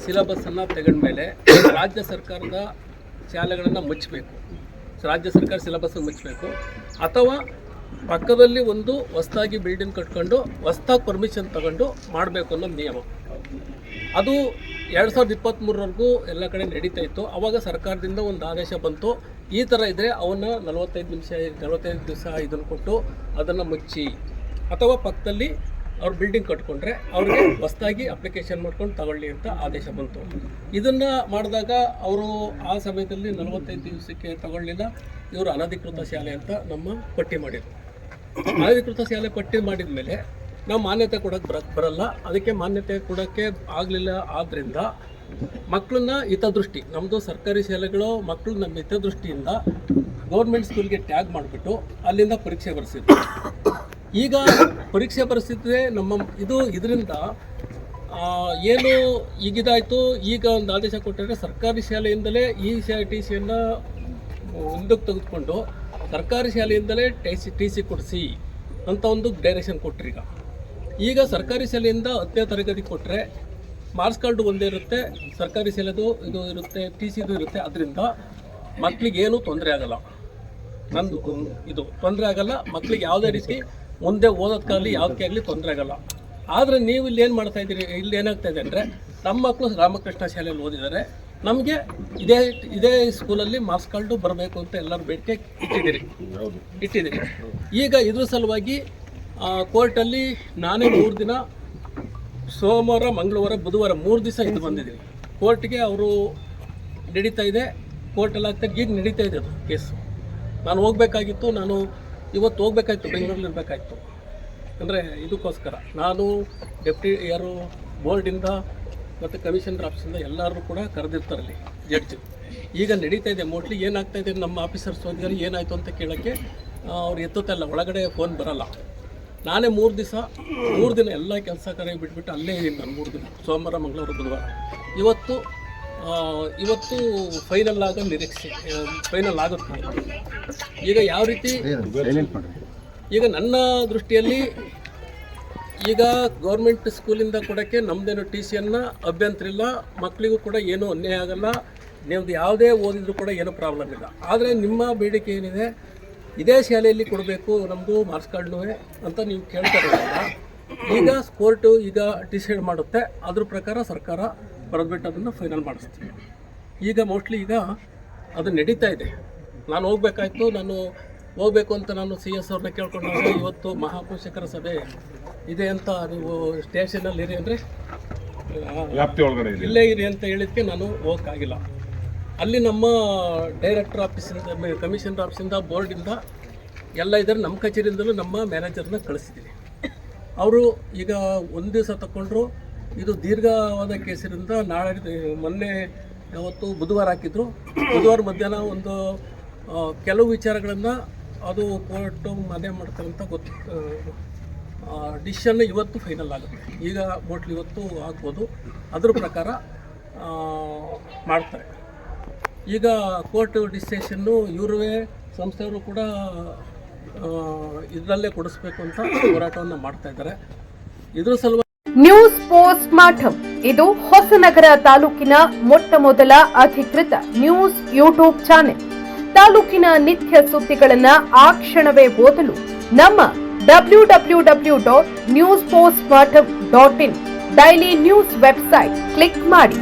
ಸಿಲೆಬಸ್ಸನ್ನು ತೆಗೆದ್ಮೇಲೆ ರಾಜ್ಯ ಸರ್ಕಾರದ ಶಾಲೆಗಳನ್ನು ಮುಚ್ಚಬೇಕು, ರಾಜ್ಯ ಸರ್ಕಾರ ಸಿಲೆಬಸ್ಸನ್ನು ಮುಚ್ಚಬೇಕು, ಅಥವಾ ಪಕ್ಕದಲ್ಲಿ ಒಂದು ಹೊಸದಾಗಿ ಬಿಲ್ಡಿಂಗ್ ಕಟ್ಕೊಂಡು ಹೊಸದಾಗಿ ಪರ್ಮಿಷನ್ ತಗೊಂಡು ಮಾಡಬೇಕು ಅನ್ನೋ ನಿಯಮ. ಅದು 2023ವರೆಗೂ ಎಲ್ಲ ಕಡೆ ನಡೀತಾ ಇತ್ತು. ಆವಾಗ ಸರ್ಕಾರದಿಂದ ಒಂದು ಆದೇಶ ಬಂತು, ಈ ಥರ ಇದ್ದರೆ ಅವನ್ನ 45 ದಿವಸ ಇದನ್ನು ಕೊಟ್ಟು ಅದನ್ನು ಮುಚ್ಚಿ ಅಥವಾ ಪಕ್ಕದಲ್ಲಿ ಅವ್ರು ಬಿಲ್ಡಿಂಗ್ ಕಟ್ಕೊಂಡ್ರೆ ಅವ್ರಿಗೆ ಹೊಸದಾಗಿ ಅಪ್ಲಿಕೇಶನ್ ಮಾಡ್ಕೊಂಡು ತಗೊಳ್ಳಿ ಅಂತ ಆದೇಶ ಬಂತು. ಇದನ್ನು ಮಾಡಿದಾಗ ಅವರು ಆ ಸಮಯದಲ್ಲಿ 45 ದಿವಸಕ್ಕೆ ತಗೊಳ್ಳಿಲ್ಲ. ಇವರು ಅನಧಿಕೃತ ಶಾಲೆ ಅಂತ ನಮ್ಮ ಪಟ್ಟಿ ಮಾಡಿದ್ರು. ಅನಧಿಕೃತ ಶಾಲೆ ಪಟ್ಟಿ ಮಾಡಿದ ಮೇಲೆ ನಾವು ಮಾನ್ಯತೆ ಕೊಡೋಕ್ಕೆ ಬರಲ್ಲ. ಅದಕ್ಕೆ ಮಾನ್ಯತೆ ಕೊಡೋಕ್ಕೆ ಆಗಲಿಲ್ಲ. ಆದ್ದರಿಂದ ಮಕ್ಕಳನ್ನ ಹಿತದೃಷ್ಟಿ, ನಮ್ಮದು ಸರ್ಕಾರಿ ಶಾಲೆಗಳು ಮಕ್ಕಳು ನಮ್ಮ ಹಿತದೃಷ್ಟಿಯಿಂದ ಗೌರ್ಮೆಂಟ್ ಸ್ಕೂಲ್ಗೆ ಟ್ಯಾಗ್ ಮಾಡಿಬಿಟ್ಟು ಅಲ್ಲಿಂದ ಪರೀಕ್ಷೆ ಬರೆಸಿದ್ರು. ಈಗ ಪರೀಕ್ಷೆ ಬರೆಸಿದ್ರೆ ಇದರಿಂದ ಏನು ಈಗಿದಾಯಿತು. ಈಗ ಒಂದು ಆದೇಶ ಕೊಟ್ಟರೆ ಸರ್ಕಾರಿ ಶಾಲೆಯಿಂದಲೇ ಈ TCಯನ್ನು ಮುಂದಕ್ಕೆ ತೆಗೆದುಕೊಂಡು ಸರ್ಕಾರಿ ಶಾಲೆಯಿಂದಲೇ ಟಿ ಸಿ ಕೊಡಿಸಿ ಅಂತ ಒಂದು ಡೈರೆಕ್ಷನ್ ಕೊಟ್ಟರು. ಈಗ ಸರ್ಕಾರಿ ಶಾಲೆಯಿಂದ 10ನೇ ತರಗತಿ ಕೊಟ್ಟರೆ ಮಾರ್ಕ್ಸ್ ಕಾರ್ಡು ಒಂದೇ ಇರುತ್ತೆ, ಸರ್ಕಾರಿ ಶಾಲೆದು ಇದು ಇರುತ್ತೆ, TCದು ಇರುತ್ತೆ. ಅದರಿಂದ ಮಕ್ಕಳಿಗೇನು ತೊಂದರೆ ಆಗಲ್ಲ. ನಂದು ಇದು ತೊಂದರೆ ಆಗಲ್ಲ. ಮಕ್ಕಳಿಗೆ ಯಾವುದೇ ರೀತಿ ಮುಂದೆ ಓದೋದಕ್ಕಾಗಲಿ ಯಾವುದಕ್ಕೆ ಆಗಲಿ ತೊಂದರೆ ಆಗಲ್ಲ. ಆದರೆ ನೀವು ಇಲ್ಲಿ ಏನು ಮಾಡ್ತಾ ಇದ್ದೀರಿ, ಇಲ್ಲಿ ಏನಾಗ್ತಾ ಇದೆ ಅಂದರೆ ನಮ್ಮ ಮಕ್ಕಳು ರಾಮಕೃಷ್ಣ ಶಾಲೆಯಲ್ಲಿ ಓದಿದ್ದಾರೆ, ನಮಗೆ ಇದೇ ಸ್ಕೂಲಲ್ಲಿ ಮಾರ್ಕ್ಸ್ ಕಾರ್ಡು ಬರಬೇಕು ಅಂತ ಎಲ್ಲರೂ ಬೇಡಿಕೆ ಇಟ್ಟಿದ್ದೀರಿ. ಈಗ ಇದ್ರ ಸಲುವಾಗಿ ಕೋರ್ಟಲ್ಲಿ ನಾನೇ 3 ದಿನ, ಸೋಮವಾರ, ಮಂಗಳವಾರ, ಬುಧವಾರ 3 ದಿವಸ ಇದು ಬಂದಿದ್ದೀನಿ. ಕೋರ್ಟ್ಗೆ ಅವರು ನಡೀತಾ ಇದೆ, ಕೋರ್ಟಲ್ಲಿ ಆಗ್ತಾ ಈಗ ನಡೀತಾ ಇದೆ ಅದು ಕೇಸು. ನಾನು ಹೋಗಬೇಕಾಗಿತ್ತು, ನಾನು ಇವತ್ತು ಹೋಗ್ಬೇಕಾಯ್ತು, ಬೆಂಗಳೂರಲ್ಲಿ ಇರಬೇಕಾಯ್ತು. ಅಂದರೆ ಇದಕ್ಕೋಸ್ಕರ ನಾನು ಬೋರ್ಡಿಂದ ಮತ್ತು ಕಮಿಷನರ್ ಆಫೀಸಿಂದ ಎಲ್ಲರೂ ಕೂಡ ಕರೆದಿರ್ತಾರಲ್ಲಿ ಜಡ್ಜು. ಈಗ ನಡೀತಾ ಇದೆ. ಮೋಸ್ಟ್ಲಿ ಏನಾಗ್ತಾ ಇದೆ, ನಮ್ಮ ಆಫೀಸರ್ಸ್ ಹೋಗಿದ್ದಾರೆ ಏನಾಯಿತು ಅಂತ ಕೇಳೋಕ್ಕೆ ಅವ್ರು ಎತ್ತುತ್ತಲ್ಲ, ಒಳಗಡೆ ಫೋನ್ ಬರೋಲ್ಲ. ನಾನೇ 3 ದಿನ ಎಲ್ಲ ಕೆಲಸ ಕಾರ್ಯ ಬಿಟ್ಬಿಟ್ಟು ಅಲ್ಲೇ ಇದ್ದೀನಿ. ನಾನು 3 ದಿನ, ಸೋಮವಾರ, ಮಂಗಳವಾರ, ಬುಧವಾರ. ಇವತ್ತು ಫೈನಲ್ ಆಗೋ ನಿರೀಕ್ಷೆ, ಫೈನಲ್ ಆಗುತ್ತೆ. ಈಗ ಯಾವ ರೀತಿ, ಈಗ ನನ್ನ ದೃಷ್ಟಿಯಲ್ಲಿ ಈಗ ಗೌರ್ಮೆಂಟ್ ಸ್ಕೂಲಿಂದ ಕೊಡೋಕ್ಕೆ ನಮ್ಮದೇನು TCಯನ್ನು ಅಭ್ಯಂತರ ಇಲ್ಲ. ಮಕ್ಕಳಿಗೂ ಕೂಡ ಏನೂ ಅನ್ಯಾಯ ಆಗಲ್ಲ. ನೀವು ಯಾವುದೇ ಓದಿದ್ರು ಕೂಡ ಏನೂ ಪ್ರಾಬ್ಲಮ್ ಇಲ್ಲ. ಆದರೆ ನಿಮ್ಮ ಬೇಡಿಕೆ ಏನಿದೆ, ಇದೇ ಶಾಲೆಯಲ್ಲಿ ಕೊಡಬೇಕು ನಮ್ಮದು ಮಾರ್ಕ್ಸ್ ಕಾರ್ಡ್ನೂ ಅಂತ ನೀವು ಕೇಳ್ತಾರೆ. ಈಗ ಕೋರ್ಟು ಈಗ ಡಿಸೈಡ್ ಮಾಡುತ್ತೆ, ಅದ್ರ ಪ್ರಕಾರ ಸರ್ಕಾರ ಬರೆದ್ಬಿಟ್ಟು ಅದನ್ನು ಫೈನಲ್ ಮಾಡಿಸ್ತೀವಿ. ಈಗ ಮೋಸ್ಟ್ಲಿ ಈಗ ಅದು ನಡೀತಾ ಇದೆ. ನಾನು ಹೋಗಬೇಕಾಯ್ತು, ನಾನು ಹೋಗಬೇಕು ಅಂತ ನಾನು CS ಅವ್ರನ್ನ ಕೇಳ್ಕೊಂಡಾಗ ಇವತ್ತು ಮಹಾಪೋಷಕರ ಸಭೆ ಇದೆ ಅಂತ ನೀವು ಸ್ಟೇಷನಲ್ಲಿ ಇರಿ ಅಂದರೆ ಇಲ್ಲೇ ಇರಿ ಅಂತ ಹೇಳಿದ್ದಕ್ಕೆ ನಾನು ಹೋಗೋಕ್ಕಾಗಿಲ್ಲ. ಅಲ್ಲಿ ನಮ್ಮ ಡೈರೆಕ್ಟರ್ ಆಫೀಸಿಂದ, ಕಮಿಷನರ್ ಆಫೀಸಿಂದ, ಬೋರ್ಡಿಂದ ಎಲ್ಲ ಇದ್ದಾರೆ. ನಮ್ಮ ಕಚೇರಿಯಿಂದಲೂ ನಮ್ಮ ಮ್ಯಾನೇಜರ್ನ ಕಳಿಸಿದ್ದೀನಿ. ಅವರು ಈಗ 1 ದಿವಸ ತಗೊಂಡ್ರು. ಇದು ದೀರ್ಘವಾದ ಕೇಸಿನಿಂದ ಮೊನ್ನೆ ಯಾವತ್ತು ಬುಧವಾರ ಹಾಕಿದ್ರು. ಬುಧವಾರ ಮಧ್ಯಾಹ್ನ ಒಂದು ಕೆಲವು ವಿಚಾರಗಳನ್ನು ಅದು ಕೋರ್ಟು ಮನೆ ಮಾಡ್ತಾರೆ ಅಂತ ಡಿಸಿಷನ್ ಇವತ್ತು ಫೈನಲ್ ಆಗುತ್ತೆ. ಈಗ ಮೋಸ್ಟ್ಲಿ ಇವತ್ತು ಆಗ್ಬೋದು. ಅದ್ರ ಪ್ರಕಾರ ಮಾಡ್ತಾರೆ. ಈಗ ಕೋರ್ಟ್ ಡಿಸಿಷನ್ನು ಇವರೇ ಸಂಸ್ಥೆಯವರು ಕೂಡ ಇದರಲ್ಲೇ ಕೊಡಿಸ್ಬೇಕು ಅಂತ ಹೋರಾಟವನ್ನು ಮಾಡ್ತಾ ಇದ್ದಾರೆ. ಇದ್ರ ಸಲುವಾಗಿ ನ್ಯೂಸ್ ಪೋಸ್ಟ್ ಮಾರ್ಟಮ್ ಇದು ಹೊಸನಗರ ತಾಲೂಕಿನ ಮೊಟ್ಟಮೊದಲ ಅಧಿಕೃತ ನ್ಯೂಸ್ ಯೂಟ್ಯೂಬ್ ಚಾನೆಲ್. ತಾಲೂಕಿನ ನಿತ್ಯ ಸುದ್ದಿಗಳನ್ನ ಆ ಕ್ಷಣವೇ ಓದಲು ನಮ್ಮ www.newspostmortem.in daily news website click ಮಾಡಿ.